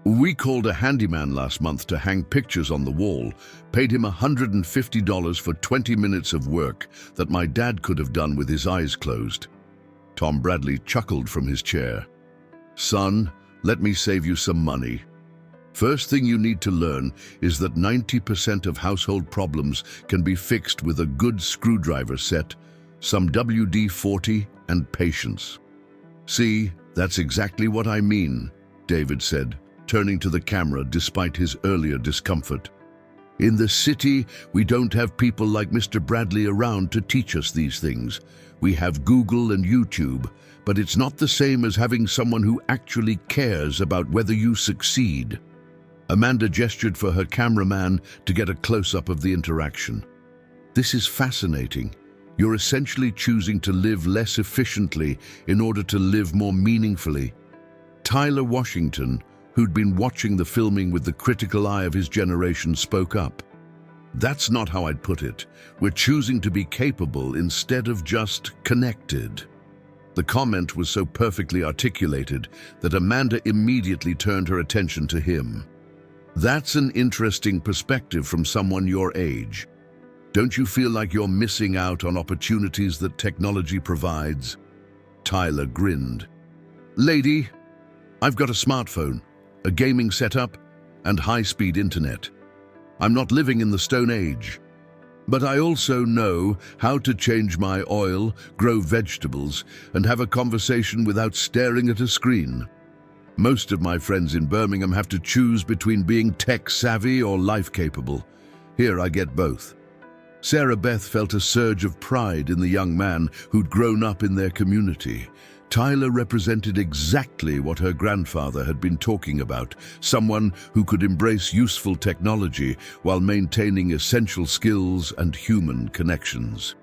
"We called a handyman last month to hang pictures on the wall, paid him $150 for 20 minutes of work that my dad could have done with his eyes closed." Tom Bradley chuckled from his chair. "Son, let me save you some money. First thing you need to learn is that 90% of household problems can be fixed with a good screwdriver set, some WD-40, and patience." "See, that's exactly what I mean," David said, turning to the camera despite his earlier discomfort. "In the city, we don't have people like Mr. Bradley around to teach us these things. We have Google and YouTube, but it's not the same as having someone who actually cares about whether you succeed." Amanda gestured for her cameraman to get a close-up of the interaction. "This is fascinating. You're essentially choosing to live less efficiently in order to live more meaningfully." Tyler Washington, who'd been watching the filming with the critical eye of his generation, spoke up. "That's not how I'd put it. We're choosing to be capable instead of just connected." The comment was so perfectly articulated that Amanda immediately turned her attention to him. "That's an interesting perspective from someone your age. Don't you feel like you're missing out on opportunities that technology provides?" Tyler grinned. "Lady, I've got a smartphone, a gaming setup, and high-speed internet. I'm not living in the Stone Age. But I also know how to change my oil, grow vegetables, and have a conversation without staring at a screen. Most of my friends in Birmingham have to choose between being tech-savvy or life-capable. Here I get both." Sarah Beth felt a surge of pride in the young man who'd grown up in their community. Tyler represented exactly what her grandfather had been talking about, someone who could embrace useful technology while maintaining essential skills and human connections.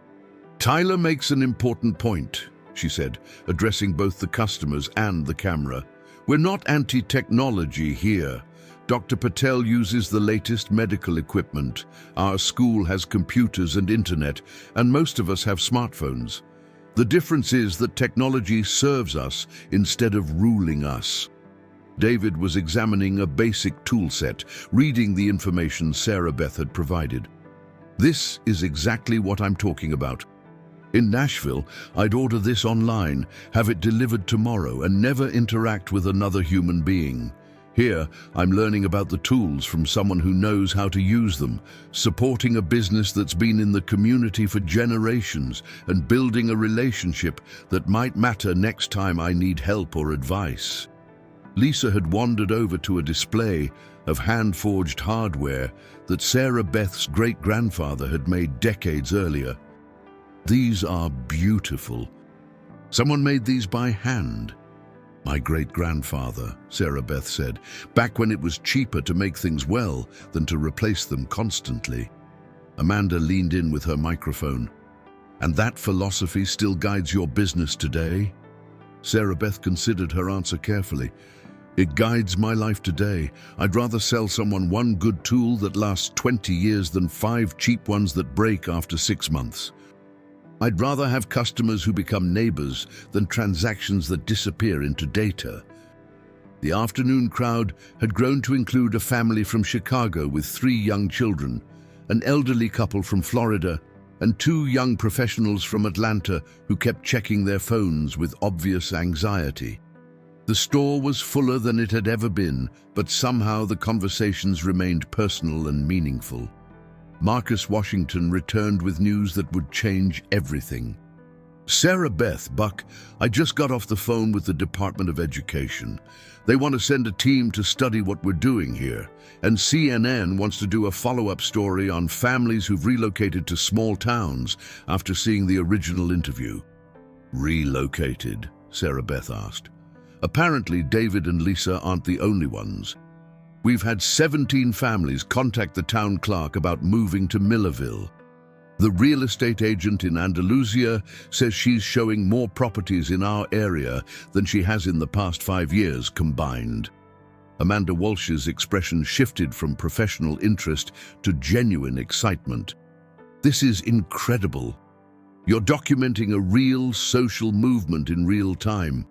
"Tyler makes an important point," she said, addressing both the customers and the camera. "We're not anti-technology here. Dr. Patel uses the latest medical equipment. Our school has computers and internet, and most of us have smartphones. The difference is that technology serves us instead of ruling us." David was examining a basic tool set, reading the information Sarah Beth had provided. "This is exactly what I'm talking about. In Nashville, I'd order this online, have it delivered tomorrow, and never interact with another human being. Here, I'm learning about the tools from someone who knows how to use them, supporting a business that's been in the community for generations, and building a relationship that might matter next time I need help or advice." Lisa had wandered over to a display of hand-forged hardware that Sarah Beth's great-grandfather had made decades earlier. These are beautiful. Someone made these by hand. My great-grandfather, Sarah Beth said, back when it was cheaper to make things well than to replace them constantly. Amanda leaned in with her microphone. And that philosophy still guides your business today? Sarah Beth considered her answer carefully. It guides my life today. I'd rather sell someone one good tool that lasts 20 years than 5 cheap ones that break after 6 months. I'd rather have customers who become neighbors than transactions that disappear into data. The afternoon crowd had grown to include a family from Chicago with 3 young children, an elderly couple from Florida, and 2 young professionals from Atlanta who kept checking their phones with obvious anxiety. The store was fuller than it had ever been, but somehow the conversations remained personal and meaningful. Marcus Washington returned with news that would change everything. Sarah Beth, Buck, I just got off the phone with the Department of Education. They want to send a team to study what we're doing here, and CNN wants to do a follow-up story on families who've relocated to small towns after seeing the original interview. Relocated? Sarah Beth asked. Apparently, David and Lisa aren't the only ones. We've had 17 families contact the town clerk about moving to Millerville. The real estate agent in Andalusia says she's showing more properties in our area than she has in the past 5 years combined. Amanda Walsh's expression shifted from professional interest to genuine excitement. This is incredible. You're documenting a real social movement in real time.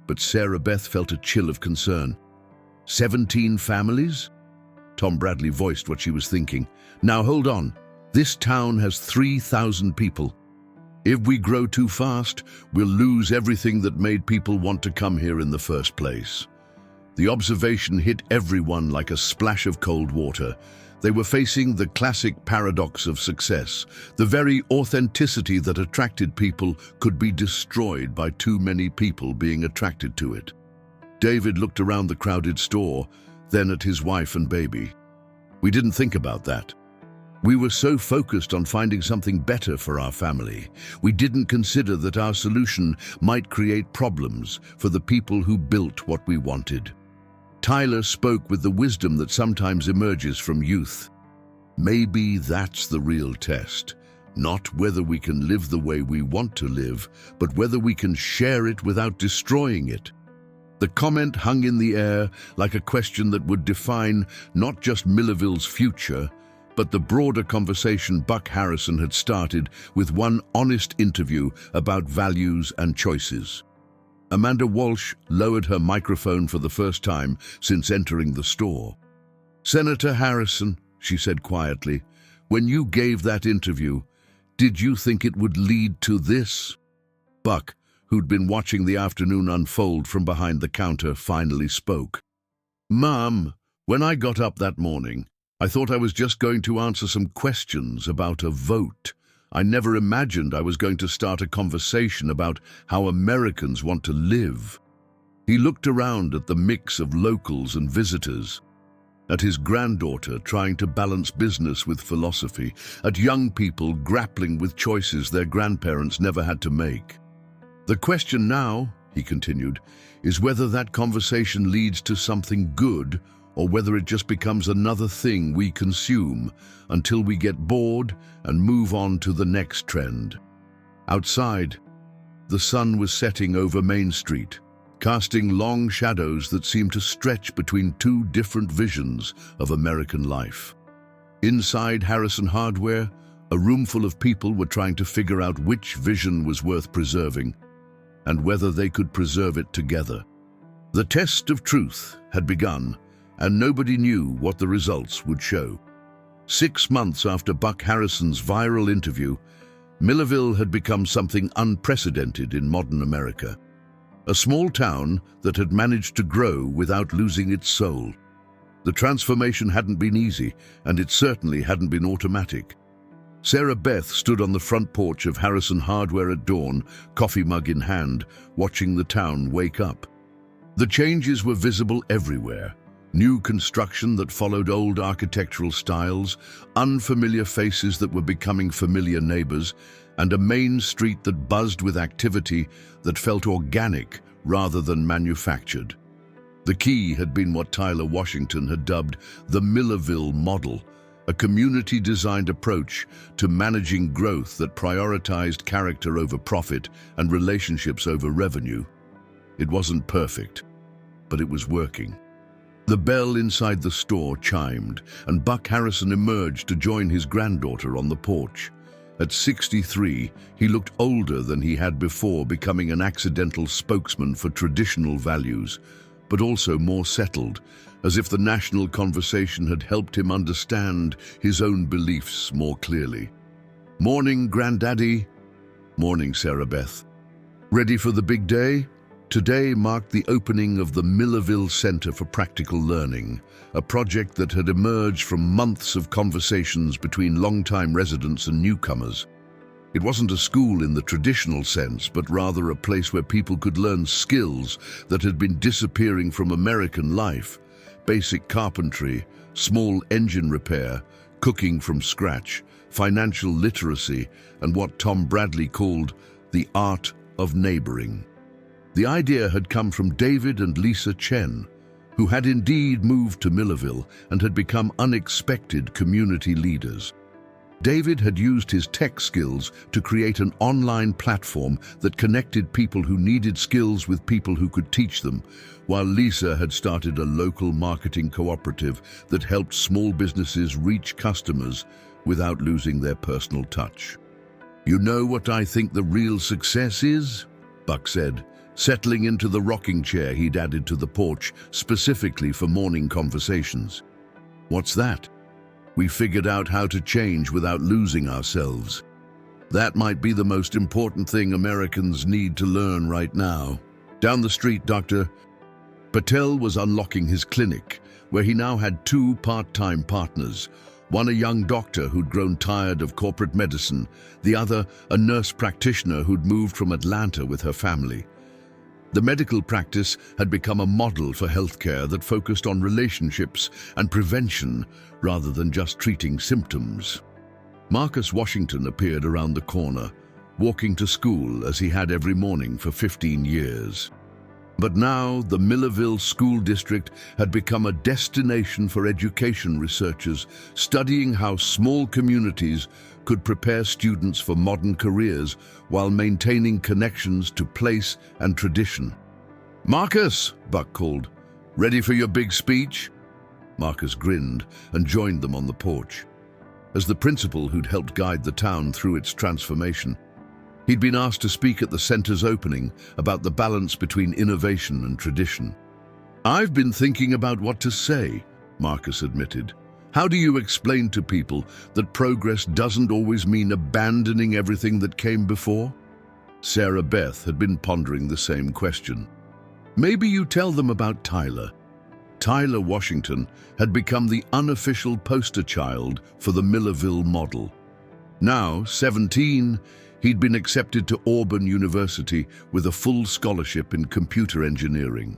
But Sarah Beth felt a chill of concern. 17 families? Tom Bradley voiced what she was thinking. Now hold on. This town has 3,000 people. If we grow too fast, we'll lose everything that made people want to come here in the first place. The observation hit everyone like a splash of cold water. They were facing the classic paradox of success. The very authenticity that attracted people could be destroyed by too many people being attracted to it. David looked around the crowded store, then at his wife and baby. We didn't think about that. We were so focused on finding something better for our family. We didn't consider that our solution might create problems for the people who built what we wanted. Tyler spoke with the wisdom that sometimes emerges from youth. Maybe that's the real test. Not whether we can live the way we want to live, but whether we can share it without destroying it. The comment hung in the air like a question that would define not just Millerville's future, but the broader conversation Buck Harrison had started with one honest interview about values and choices. Amanda Walsh lowered her microphone for the first time since entering the store. Senator Harrison, she said quietly, when you gave that interview, did you think it would lead to this? Buck, who'd been watching the afternoon unfold from behind the counter, finally spoke. Mom, when I got up that morning, I thought I was just going to answer some questions about a vote. I never imagined I was going to start a conversation about how Americans want to live. He looked around at the mix of locals and visitors, at his granddaughter trying to balance business with philosophy, at young people grappling with choices their grandparents never had to make. The question now, he continued, is whether that conversation leads to something good or whether it just becomes another thing we consume until we get bored and move on to the next trend. Outside, the sun was setting over Main Street, casting long shadows that seemed to stretch between 2 different visions of American life. Inside Harrison Hardware, a room full of people were trying to figure out which vision was worth preserving and whether they could preserve it together. The test of truth had begun, and nobody knew what the results would show. 6 months after Buck Harrison's viral interview, Millerville had become something unprecedented in modern America. A small town that had managed to grow without losing its soul. The transformation hadn't been easy, and it certainly hadn't been automatic. Sarah Beth stood on the front porch of Harrison Hardware at dawn, coffee mug in hand, watching the town wake up. The changes were visible everywhere. New construction that followed old architectural styles, unfamiliar faces that were becoming familiar neighbors, and a main street that buzzed with activity that felt organic rather than manufactured. The key had been what Tyler Washington had dubbed the Millerville model, a community-designed approach to managing growth that prioritized character over profit and relationships over revenue. It wasn't perfect, but it was working. The bell inside the store chimed, and Buck Harrison emerged to join his granddaughter on the porch. At 63, he looked older than he had before, becoming an accidental spokesman for traditional values, but also more settled, as if the national conversation had helped him understand his own beliefs more clearly. "Morning, Granddaddy." "Morning, Sarah Beth." "Ready for the big day?" Today marked the opening of the Millerville Center for Practical Learning, a project that had emerged from months of conversations between longtime residents and newcomers. It wasn't a school in the traditional sense, but rather a place where people could learn skills that had been disappearing from American life: basic carpentry, small engine repair, cooking from scratch, financial literacy, and what Tom Bradley called the art of neighboring. The idea had come from David and Lisa Chen, who had indeed moved to Millerville and had become unexpected community leaders. David had used his tech skills to create an online platform that connected people who needed skills with people who could teach them, while Lisa had started a local marketing cooperative that helped small businesses reach customers without losing their personal touch. "You know what I think the real success is?" Buck said, settling into the rocking chair he'd added to the porch specifically for morning conversations. "What's that?" "We figured out how to change without losing ourselves. That might be the most important thing Americans need to learn right now." Down the street, Dr. Patel was unlocking his clinic, where he now had two part-time partners, one a young doctor who'd grown tired of corporate medicine, the other a nurse practitioner who'd moved from Atlanta with her family. The medical practice had become a model for healthcare that focused on relationships and prevention rather than just treating symptoms. Marcus Washington appeared around the corner, walking to school as he had every morning for 15 years. But now the Millerville School District had become a destination for education researchers, studying how small communities could prepare students for modern careers while maintaining connections to place and tradition. "Marcus," Buck called, "ready for your big speech?" Marcus grinned and joined them on the porch. As the principal who'd helped guide the town through its transformation, he'd been asked to speak at the center's opening about the balance between innovation and tradition. "I've been thinking about what to say," Marcus admitted. "How do you explain to people that progress doesn't always mean abandoning everything that came before?" Sarah Beth had been pondering the same question. "Maybe you tell them about Tyler." Tyler Washington had become the unofficial poster child for the Millerville model. Now, 17, he'd been accepted to Auburn University with a full scholarship in computer engineering.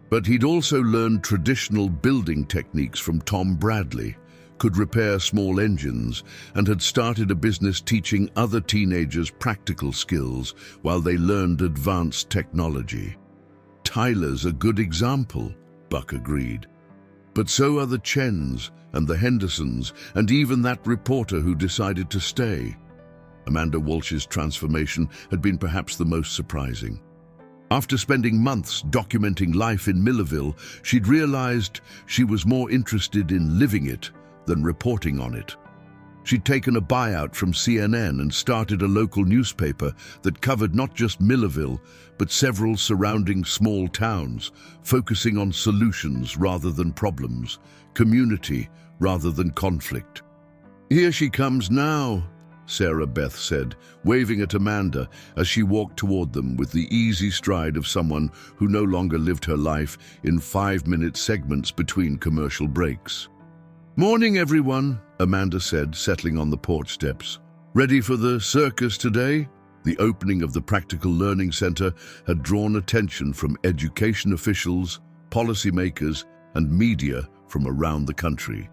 But he'd also learned traditional building techniques from Tom Bradley, could repair small engines, and had started a business teaching other teenagers practical skills while they learned advanced technology. "Tyler's a good example," Buck agreed. "But so are the Chens and the Hendersons, and even that reporter who decided to stay." Amanda Walsh's transformation had been perhaps the most surprising. After spending months documenting life in Millerville, she'd realized she was more interested in living it than reporting on it. She'd taken a buyout from CNN and started a local newspaper that covered not just Millerville, but several surrounding small towns, focusing on solutions rather than problems, community rather than conflict. "Here she comes now," Sarah Beth said, waving at Amanda as she walked toward them with the easy stride of someone who no longer lived her life in 5-minute segments between commercial breaks. "Morning, everyone," Amanda said, settling on the porch steps. "Ready for the circus today?" The opening of the Practical Learning Center had drawn attention from education officials, policymakers, and media from around the country.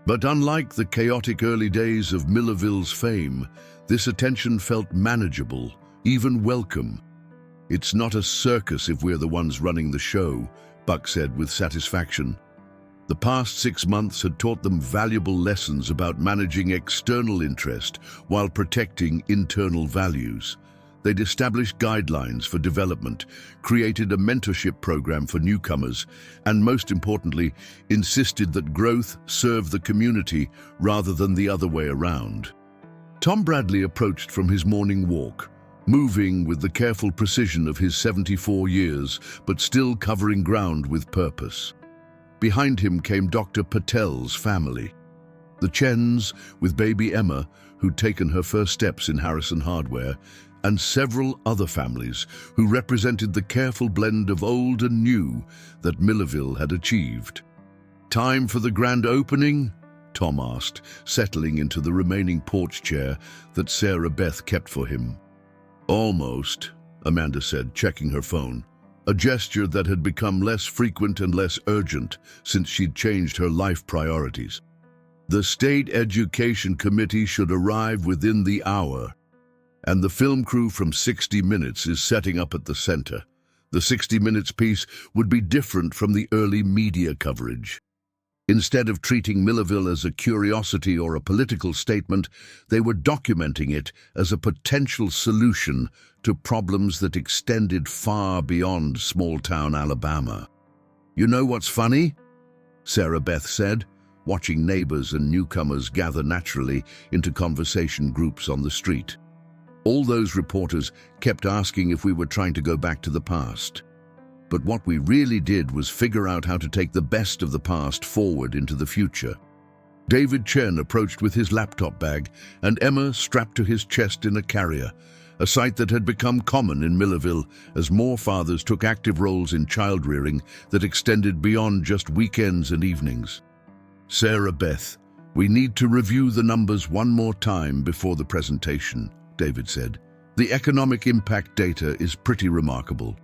But unlike the chaotic early days of Millerville's fame, this attention felt manageable, even welcome. "It's not a circus if we're the ones running the show," Buck said with satisfaction. The past 6 months had taught them valuable lessons about managing external interest while protecting internal values. They'd established guidelines for development, created a mentorship program for newcomers, and most importantly, insisted that growth serve the community rather than the other way around. Tom Bradley approached from his morning walk, moving with the careful precision of his 74 years, but still covering ground with purpose. Behind him came Dr. Patel's family. The Chens, with baby Emma, who'd taken her first steps in Harrison Hardware, and several other families who represented the careful blend of old and new that Millerville had achieved. "Time for the grand opening?" Tom asked, settling into the remaining porch chair that Sarah Beth kept for him. "Almost," Amanda said, checking her phone, a gesture that had become less frequent and less urgent since she'd changed her life priorities. "The State Education Committee should arrive within the hour, and the film crew from 60 Minutes is setting up at the center. The 60 Minutes piece would be different from the early media coverage. Instead of treating Millerville as a curiosity or a political statement, they were documenting it as a potential solution to problems that extended far beyond small-town Alabama." "You know what's funny?" Sarah Beth said, watching neighbors and newcomers gather naturally into conversation groups on the street. "All those reporters kept asking if we were trying to go back to the past. But what we really did was figure out how to take the best of the past forward into the future." David Chen approached with his laptop bag, and Emma strapped to his chest in a carrier, a sight that had become common in Millerville as more fathers took active roles in child-rearing that extended beyond just weekends and evenings. "Sarah Beth, we need to review the numbers one more time before the presentation," David said. "The economic impact data is pretty remarkable."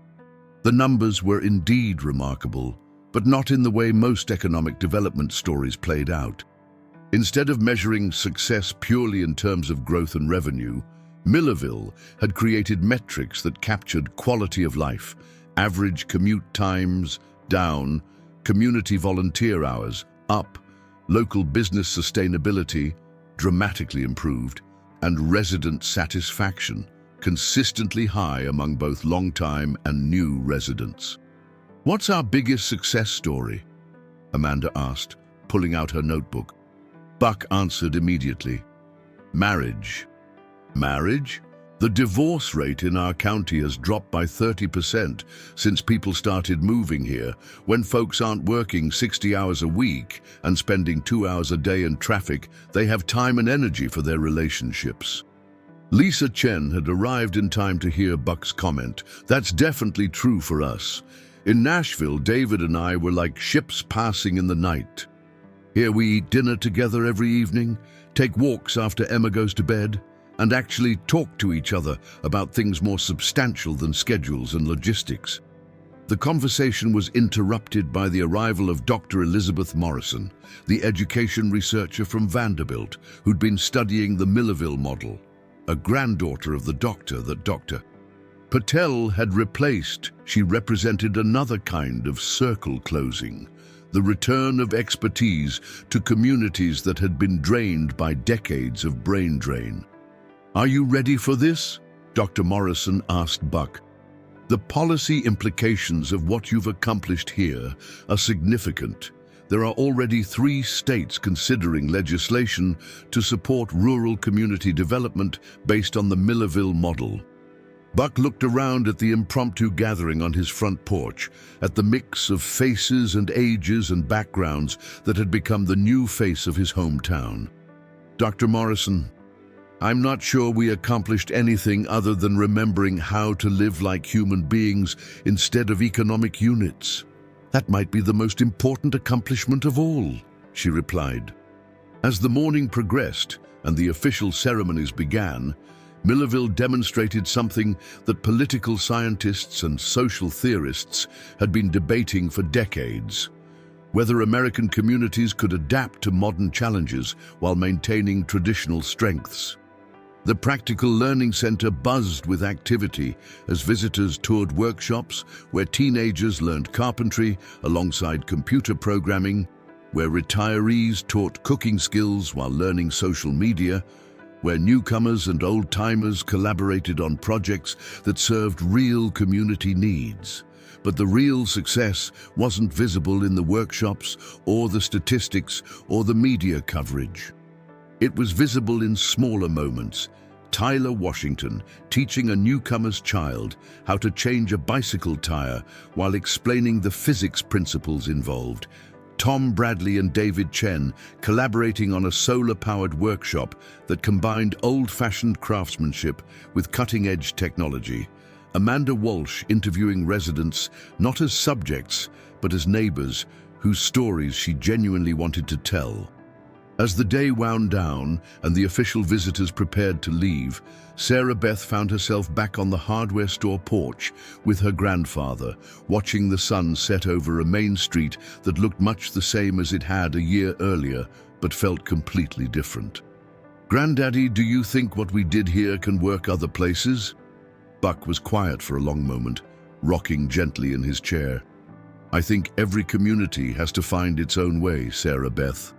The numbers were indeed remarkable, but not in the way most economic development stories played out. Instead of measuring success purely in terms of growth and revenue, Millerville had created metrics that captured quality of life, average commute times down, community volunteer hours up, local business sustainability dramatically improved, and resident satisfaction consistently high among both long-time and new residents. "What's our biggest success story?" Amanda asked, pulling out her notebook. Buck answered immediately. "Marriage." "Marriage? The divorce rate in our county has dropped by 30% since people started moving here, when folks aren't working 60 hours a week and spending 2 hours a day in traffic. They have time and energy for their relationships." Lisa Chen had arrived in time to hear Buck's comment. "That's definitely true for us. In Nashville, David and I were like ships passing in the night. Here we eat dinner together every evening, take walks after Emma goes to bed, and actually talk to each other about things more substantial than schedules and logistics." The conversation was interrupted by the arrival of Dr. Elizabeth Morrison, the education researcher from Vanderbilt, who'd been studying the Millerville model, a granddaughter of the doctor that Dr. Patel had replaced. She represented another kind of circle closing, the return of expertise to communities that had been drained by decades of brain drain. "Are you ready for this?" Dr. Morrison asked Buck. "The policy implications of what you've accomplished here are significant. There are already 3 states considering legislation to support rural community development based on the Millerville model." Buck looked around at the impromptu gathering on his front porch, at the mix of faces and ages and backgrounds that had become the new face of his hometown. "Dr. Morrison, I'm not sure we accomplished anything other than remembering how to live like human beings instead of economic units. That might be the most important accomplishment of all," she replied. As the morning progressed and the official ceremonies began, Millerville demonstrated something that political scientists and social theorists had been debating for decades. whether American communities could adapt to modern challenges while maintaining traditional strengths. The Practical Learning Center buzzed with activity as visitors toured workshops where teenagers learned carpentry alongside computer programming, where retirees taught cooking skills while learning social media, where newcomers and old-timers collaborated on projects that served real community needs. But the real success wasn't visible in the workshops or the statistics or the media coverage. It was visible in smaller moments. Tyler Washington teaching a newcomer's child how to change a bicycle tire while explaining the physics principles involved. Tom Bradley and David Chen collaborating on a solar-powered workshop that combined old-fashioned craftsmanship with cutting-edge technology. Amanda Walsh interviewing residents not as subjects, but as neighbors whose stories she genuinely wanted to tell. As the day wound down and the official visitors prepared to leave, Sarah Beth found herself back on the hardware store porch with her grandfather, watching the sun set over a main street that looked much the same as it had a year earlier, but felt completely different. "Granddaddy, do you think what we did here can work other places?" Buck was quiet for a long moment, rocking gently in his chair. "I think every community has to find its own way, Sarah Beth.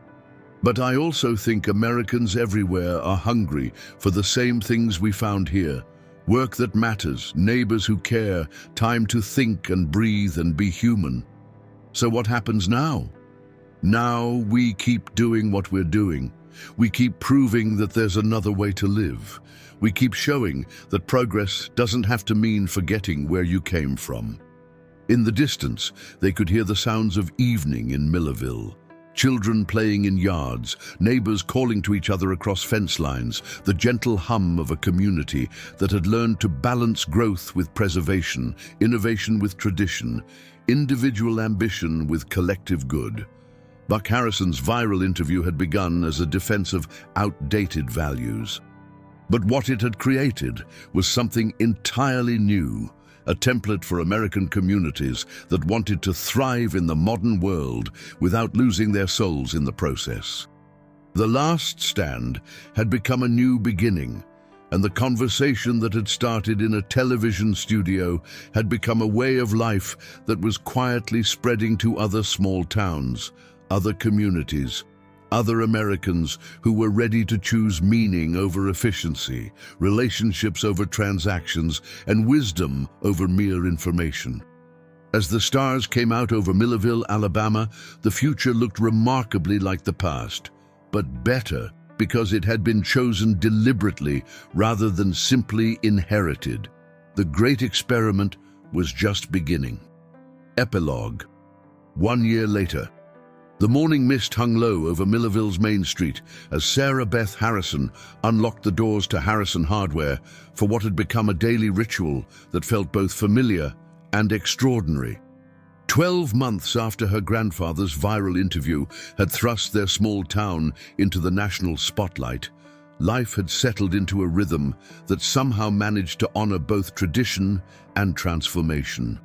But I also think Americans everywhere are hungry for the same things we found here. Work that matters, neighbors who care, time to think and breathe and be human. So what happens now? Now we keep doing what we're doing. We keep proving that there's another way to live. We keep showing that progress doesn't have to mean forgetting where you came from." In the distance, they could hear the sounds of evening in Millerville. Children playing in yards, neighbors calling to each other across fence lines, the gentle hum of a community that had learned to balance growth with preservation, innovation with tradition, individual ambition with collective good. Buck Harrison's viral interview had begun as a defense of outdated values. But what it had created was something entirely new, a template for American communities that wanted to thrive in the modern world without losing their souls in the process. The last stand had become a new beginning, and the conversation that had started in a television studio had become a way of life that was quietly spreading to other small towns, other communities, other Americans who were ready to choose meaning over efficiency, relationships over transactions, and wisdom over mere information. As the stars came out over Millerville, Alabama, the future looked remarkably like the past, but better because it had been chosen deliberately rather than simply inherited. The great experiment was just beginning. Epilogue. 1 year later. The morning mist hung low over Millerville's main street as Sarah Beth Harrison unlocked the doors to Harrison Hardware for what had become a daily ritual that felt both familiar and extraordinary. 12 months after her grandfather's viral interview had thrust their small town into the national spotlight, life had settled into a rhythm that somehow managed to honor both tradition and transformation.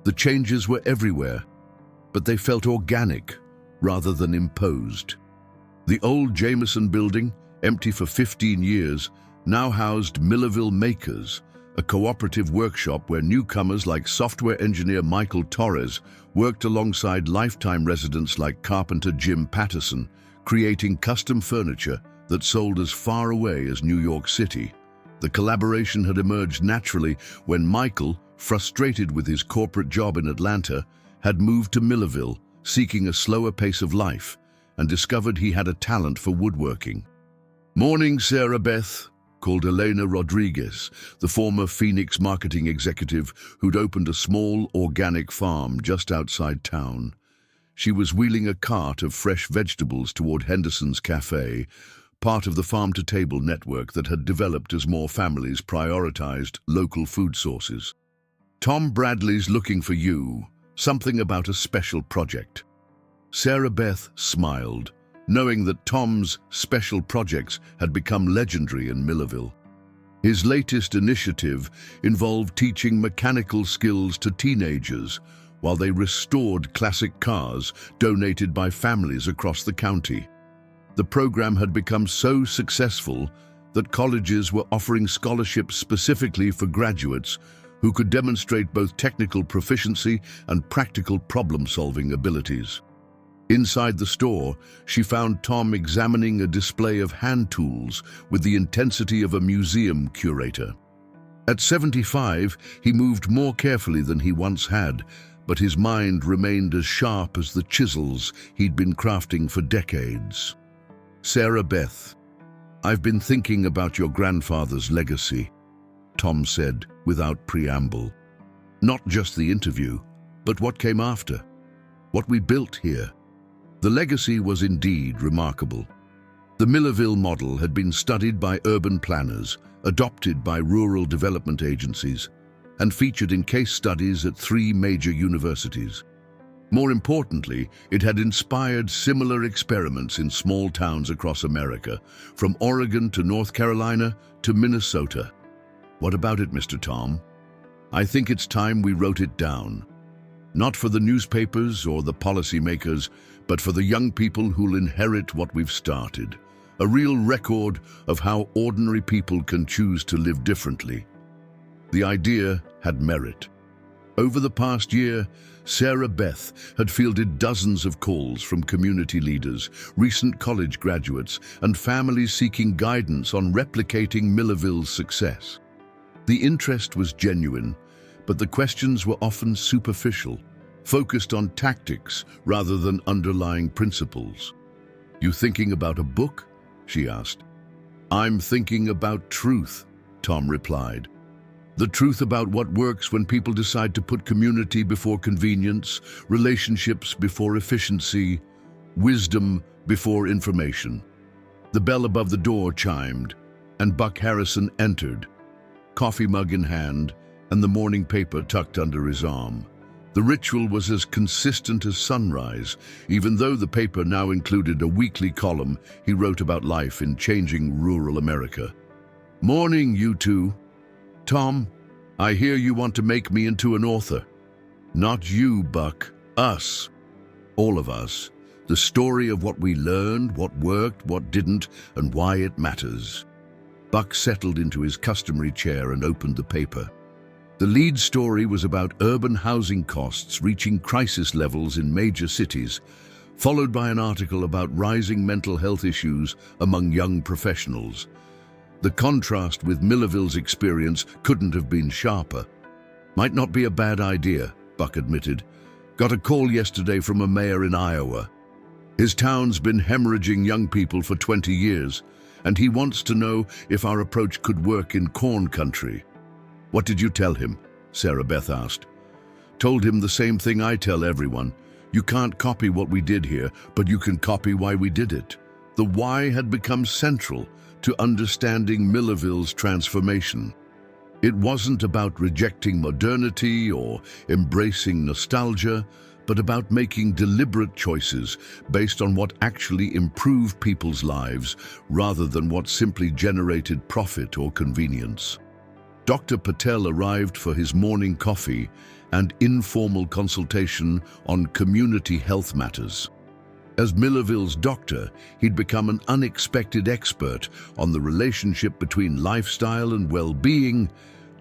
The changes were everywhere, but they felt organic rather than imposed. The old Jameson building, empty for 15 years, now housed Millerville Makers, a cooperative workshop where newcomers like software engineer Michael Torres worked alongside lifetime residents like carpenter Jim Patterson, creating custom furniture that sold as far away as New York City. The collaboration had emerged naturally when Michael, frustrated with his corporate job in Atlanta, had moved to Millerville, seeking a slower pace of life, and discovered he had a talent for woodworking. "Morning, Sarah Beth," called Elena Rodriguez, the former Phoenix marketing executive who'd opened a small organic farm just outside town. She was wheeling a cart of fresh vegetables toward Henderson's Cafe, part of the farm-to-table network that had developed as more families prioritized local food sources. "Tom Bradley's looking for you. Something about a special project." Sarah Beth smiled, knowing that Tom's special projects had become legendary in Millerville. His latest initiative involved teaching mechanical skills to teenagers, while they restored classic cars donated by families across the county. The program had become so successful that colleges were offering scholarships specifically for graduates who could demonstrate both technical proficiency and practical problem-solving abilities. Inside the store, she found Tom examining a display of hand tools with the intensity of a museum curator. At 75, he moved more carefully than he once had, but his mind remained as sharp as the chisels he'd been crafting for decades. Sarah Beth, "I've been thinking about your grandfather's legacy," Tom said without preamble. "Not just the interview, but what came after, what we built here." The legacy was indeed remarkable. The Millerville model had been studied by urban planners, adopted by rural development agencies, and featured in case studies at 3 major universities. More importantly, it had inspired similar experiments in small towns across America, from Oregon to North Carolina to Minnesota. "What about it, Mr. Tom?" "I think it's time we wrote it down. Not for the newspapers or the policymakers, but for the young people who'll inherit what we've started. A real record of how ordinary people can choose to live differently." The idea had merit. Over the past year, Sarah Beth had fielded dozens of calls from community leaders, recent college graduates, and families seeking guidance on replicating Millerville's success. The interest was genuine, but the questions were often superficial, focused on tactics rather than underlying principles. "You thinking about a book?" she asked. "I'm thinking about truth," Tom replied. "The truth about what works when people decide to put community before convenience, relationships before efficiency, wisdom before information." The bell above the door chimed, and Buck Harrison entered, coffee mug in hand and the morning paper tucked under his arm. The ritual was as consistent as sunrise, even though the paper now included a weekly column he wrote about life in changing rural America. "Morning, you two. Tom, I hear you want to make me into an author." "Not you, Buck. Us. All of us. The story of what we learned, what worked, what didn't, and why it matters." Buck settled into his customary chair and opened the paper. The lead story was about urban housing costs reaching crisis levels in major cities, followed by an article about rising mental health issues among young professionals. The contrast with Millerville's experience couldn't have been sharper. "Might not be a bad idea," Buck admitted. "Got a call yesterday from a mayor in Iowa. His town's been hemorrhaging young people for 20 years, and he wants to know if our approach could work in corn country." "What did you tell him?" Sarah Beth asked. "Told him the same thing I tell everyone. You can't copy what we did here, but you can copy why we did it." The why had become central to understanding Millerville's transformation. It wasn't about rejecting modernity or embracing nostalgia, but about making deliberate choices based on what actually improved people's lives rather than what simply generated profit or convenience. Dr. Patel arrived for his morning coffee and informal consultation on community health matters. As Millerville's doctor, he'd become an unexpected expert on the relationship between lifestyle and well-being,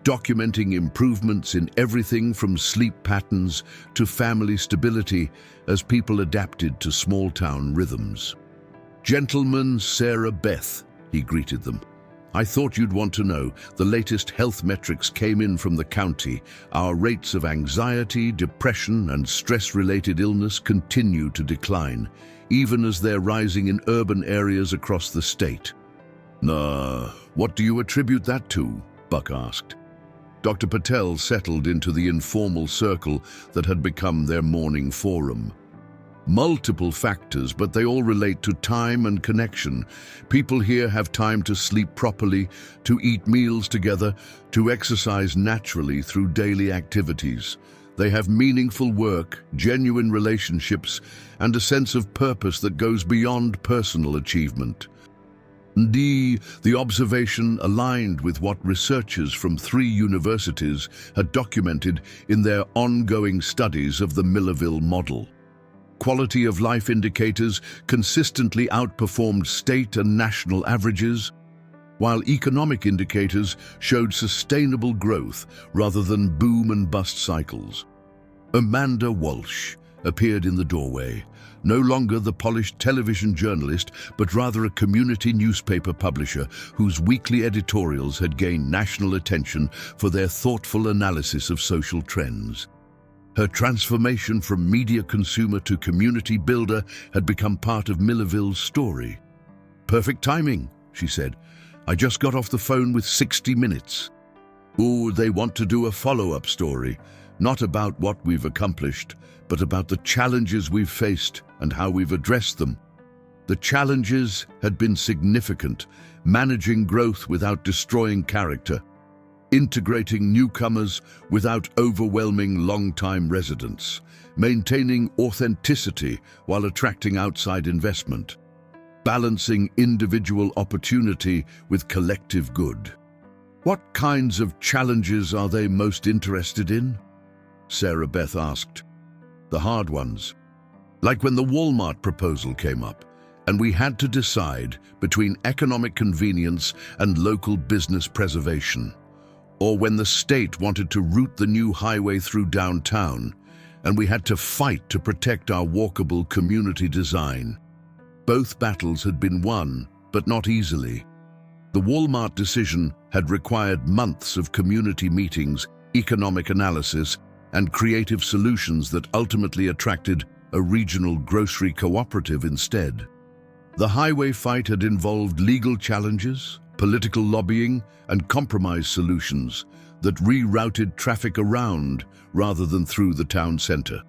documenting improvements in everything from sleep patterns to family stability as people adapted to small-town rhythms. "Gentlemen, Sarah Beth," he greeted them. "I thought you'd want to know the latest health metrics came in from the county. Our rates of anxiety, depression, and stress-related illness continue to decline, even as they're rising in urban areas across the state." What do you attribute that to?" Buck asked. Dr. Patel settled into the informal circle that had become their morning forum. "Multiple factors, but they all relate to time and connection. People here have time to sleep properly, to eat meals together, to exercise naturally through daily activities. They have meaningful work, genuine relationships, and a sense of purpose that goes beyond personal achievement." The observation aligned with what researchers from 3 universities had documented in their ongoing studies of the Millerville model. Quality of life indicators consistently outperformed state and national averages, while economic indicators showed sustainable growth rather than boom and bust cycles. Amanda Walsh appeared in the doorway, no longer the polished television journalist, but rather a community newspaper publisher whose weekly editorials had gained national attention for their thoughtful analysis of social trends. Her transformation from media consumer to community builder had become part of Millerville's story. "Perfect timing," she said. "I just got off the phone with 60 Minutes. Oh, they want to do a follow-up story, not about what we've accomplished, but about the challenges we've faced and how we've addressed them." The challenges had been significant: managing growth without destroying character, integrating newcomers without overwhelming long-time residents, maintaining authenticity while attracting outside investment, balancing individual opportunity with collective good. "What kinds of challenges are they most interested in?" Sarah Beth asked. "The hard ones. Like when the Walmart proposal came up, and we had to decide between economic convenience and local business preservation. Or when the state wanted to route the new highway through downtown, and we had to fight to protect our walkable community design. Both battles had been won, but not easily. The Walmart decision had required months of community meetings, economic analysis, and creative solutions that ultimately attracted a regional grocery cooperative instead. The highway fight had involved legal challenges, political lobbying, and compromise solutions that rerouted traffic around rather than through the town center.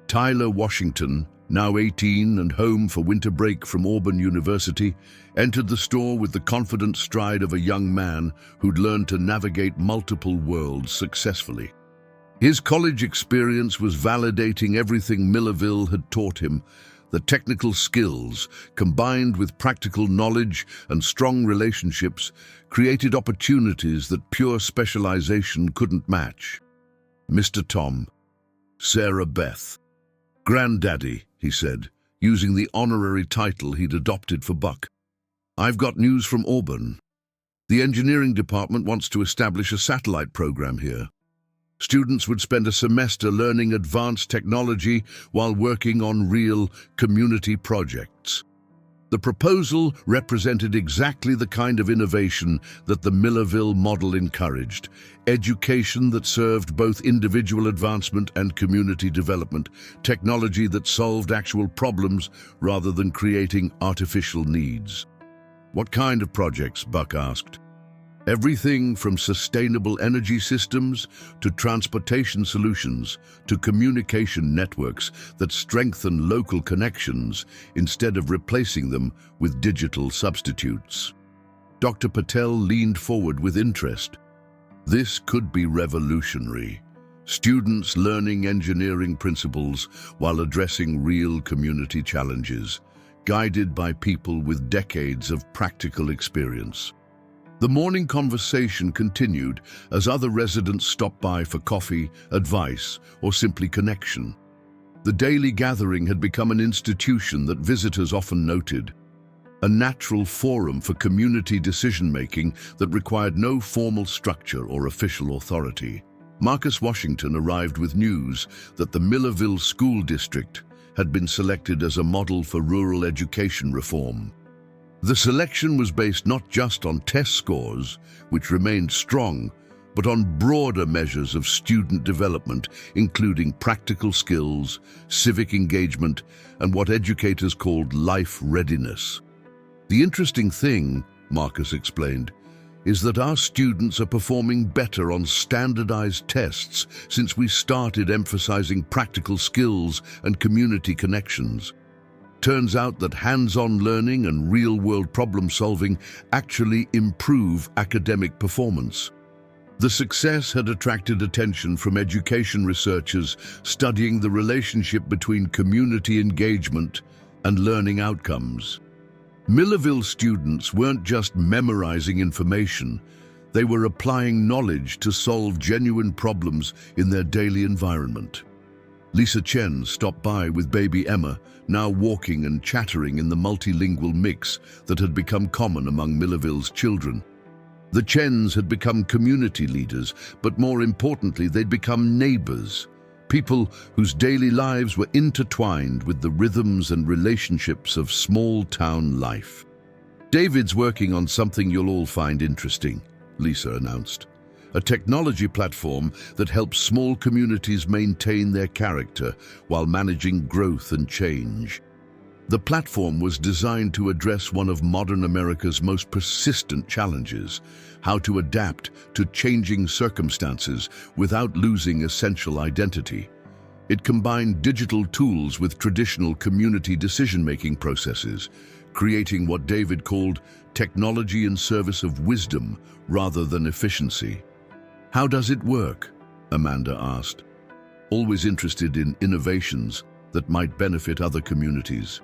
Tyler Washington, now 18 and home for winter break from Auburn University, entered the store with the confident stride of a young man who'd learned to navigate multiple worlds successfully. His college experience was validating everything Millerville had taught him. The technical skills, combined with practical knowledge and strong relationships, created opportunities that pure specialization couldn't match. "Mr. Tom." "Sarah Beth." "Granddaddy," he said, using the honorary title he'd adopted for Buck. "I've got news from Auburn. The engineering department wants to establish a satellite program here. Students would spend a semester learning advanced technology while working on real community projects." The proposal represented exactly the kind of innovation that the Millerville model encouraged: education that served both individual advancement and community development, technology that solved actual problems rather than creating artificial needs. "What kind of projects?" Buck asked. "Everything from sustainable energy systems to transportation solutions to communication networks that strengthen local connections instead of replacing them with digital substitutes." Dr. Patel leaned forward with interest. "This could be revolutionary. Students learning engineering principles while addressing real community challenges, guided by people with decades of practical experience." The morning conversation continued as other residents stopped by for coffee, advice, or simply connection. The daily gathering had become an institution that visitors often noted, a natural forum for community decision-making that required no formal structure or official authority. Marcus Washington arrived with news that the Millerville School District had been selected as a model for rural education reform. The selection was based not just on test scores, which remained strong, but on broader measures of student development, including practical skills, civic engagement, and what educators called life readiness. "The interesting thing," Marcus explained, "is that our students are performing better on standardized tests since we started emphasizing practical skills and community connections. Turns out that hands-on learning and real-world problem-solving actually improve academic performance." The success had attracted attention from education researchers studying the relationship between community engagement and learning outcomes. Millerville students weren't just memorizing information, they were applying knowledge to solve genuine problems in their daily environment. Lisa Chen stopped by with baby Emma, now walking and chattering in the multilingual mix that had become common among Millerville's children. The Chens had become community leaders, but more importantly, they'd become neighbors, people whose daily lives were intertwined with the rhythms and relationships of small-town life. "David's working on something you'll all find interesting," Lisa announced. "A technology platform that helps small communities maintain their character while managing growth and change." The platform was designed to address one of modern America's most persistent challenges: how to adapt to changing circumstances without losing essential identity. It combined digital tools with traditional community decision-making processes, creating what David called technology in service of wisdom rather than efficiency. "How does it work?" Amanda asked, always interested in innovations that might benefit other communities.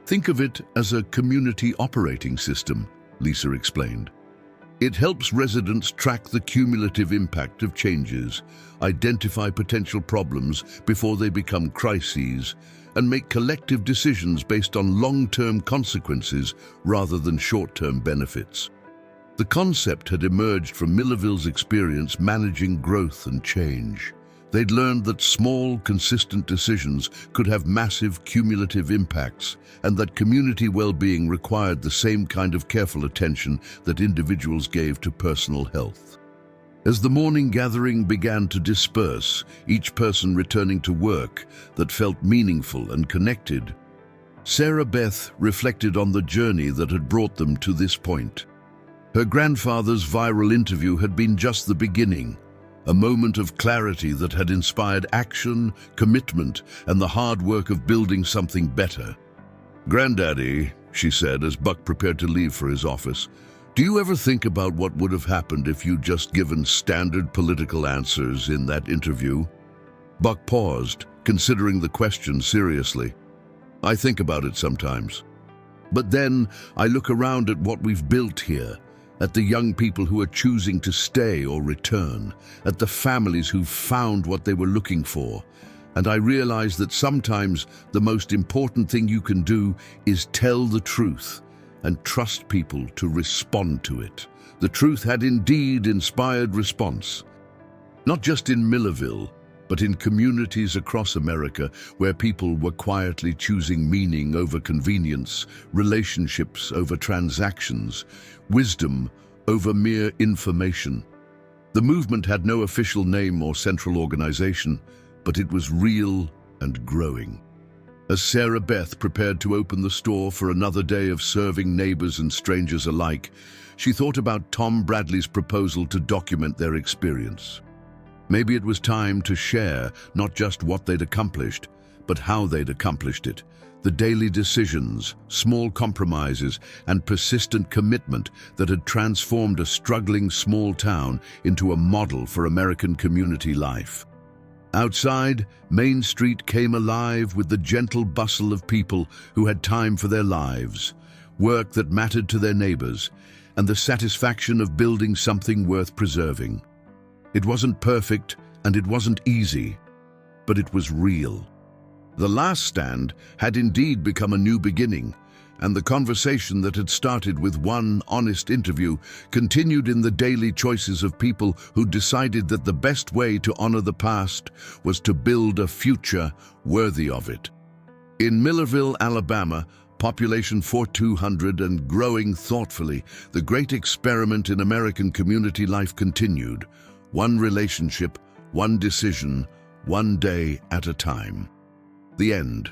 "Think of it as a community operating system," Lisa explained. "It helps residents track the cumulative impact of changes, identify potential problems before they become crises, and make collective decisions based on long-term consequences rather than short-term benefits." The concept had emerged from Millerville's experience managing growth and change. They'd learned that small, consistent decisions could have massive cumulative impacts, and that community well-being required the same kind of careful attention that individuals gave to personal health. As the morning gathering began to disperse, each person returning to work that felt meaningful and connected, Sarah Beth reflected on the journey that had brought them to this point. Her grandfather's viral interview had been just the beginning, a moment of clarity that had inspired action, commitment, and the hard work of building something better. "Granddaddy," she said as Buck prepared to leave for his office, "do you ever think about what would have happened if you'd just given standard political answers in that interview?" Buck paused, considering the question seriously. "I think about it sometimes. But then I look around at what we've built here, at the young people who are choosing to stay or return, at the families who've found what they were looking for, and I realize that sometimes the most important thing you can do is tell the truth and trust people to respond to it." The truth had indeed inspired response, not just in Millerville, but in communities across America where people were quietly choosing meaning over convenience, relationships over transactions, wisdom over mere information. The movement had no official name or central organization, but it was real and growing. As Sarah Beth prepared to open the store for another day of serving neighbors and strangers alike, she thought about Tom Bradley's proposal to document their experience. Maybe it was time to share not just what they'd accomplished, but how they'd accomplished it. The daily decisions, small compromises, and persistent commitment that had transformed a struggling small town into a model for American community life. Outside, Main Street came alive with the gentle bustle of people who had time for their lives, work that mattered to their neighbors, and the satisfaction of building something worth preserving. It wasn't perfect and it wasn't easy, but it was real. The last stand had indeed become a new beginning, and the conversation that had started with one honest interview continued in the daily choices of people who decided that the best way to honor the past was to build a future worthy of it. In Millerville, Alabama, population 4,200 and growing thoughtfully, the great experiment in American community life continued. One relationship, one decision, one day at a time. The end.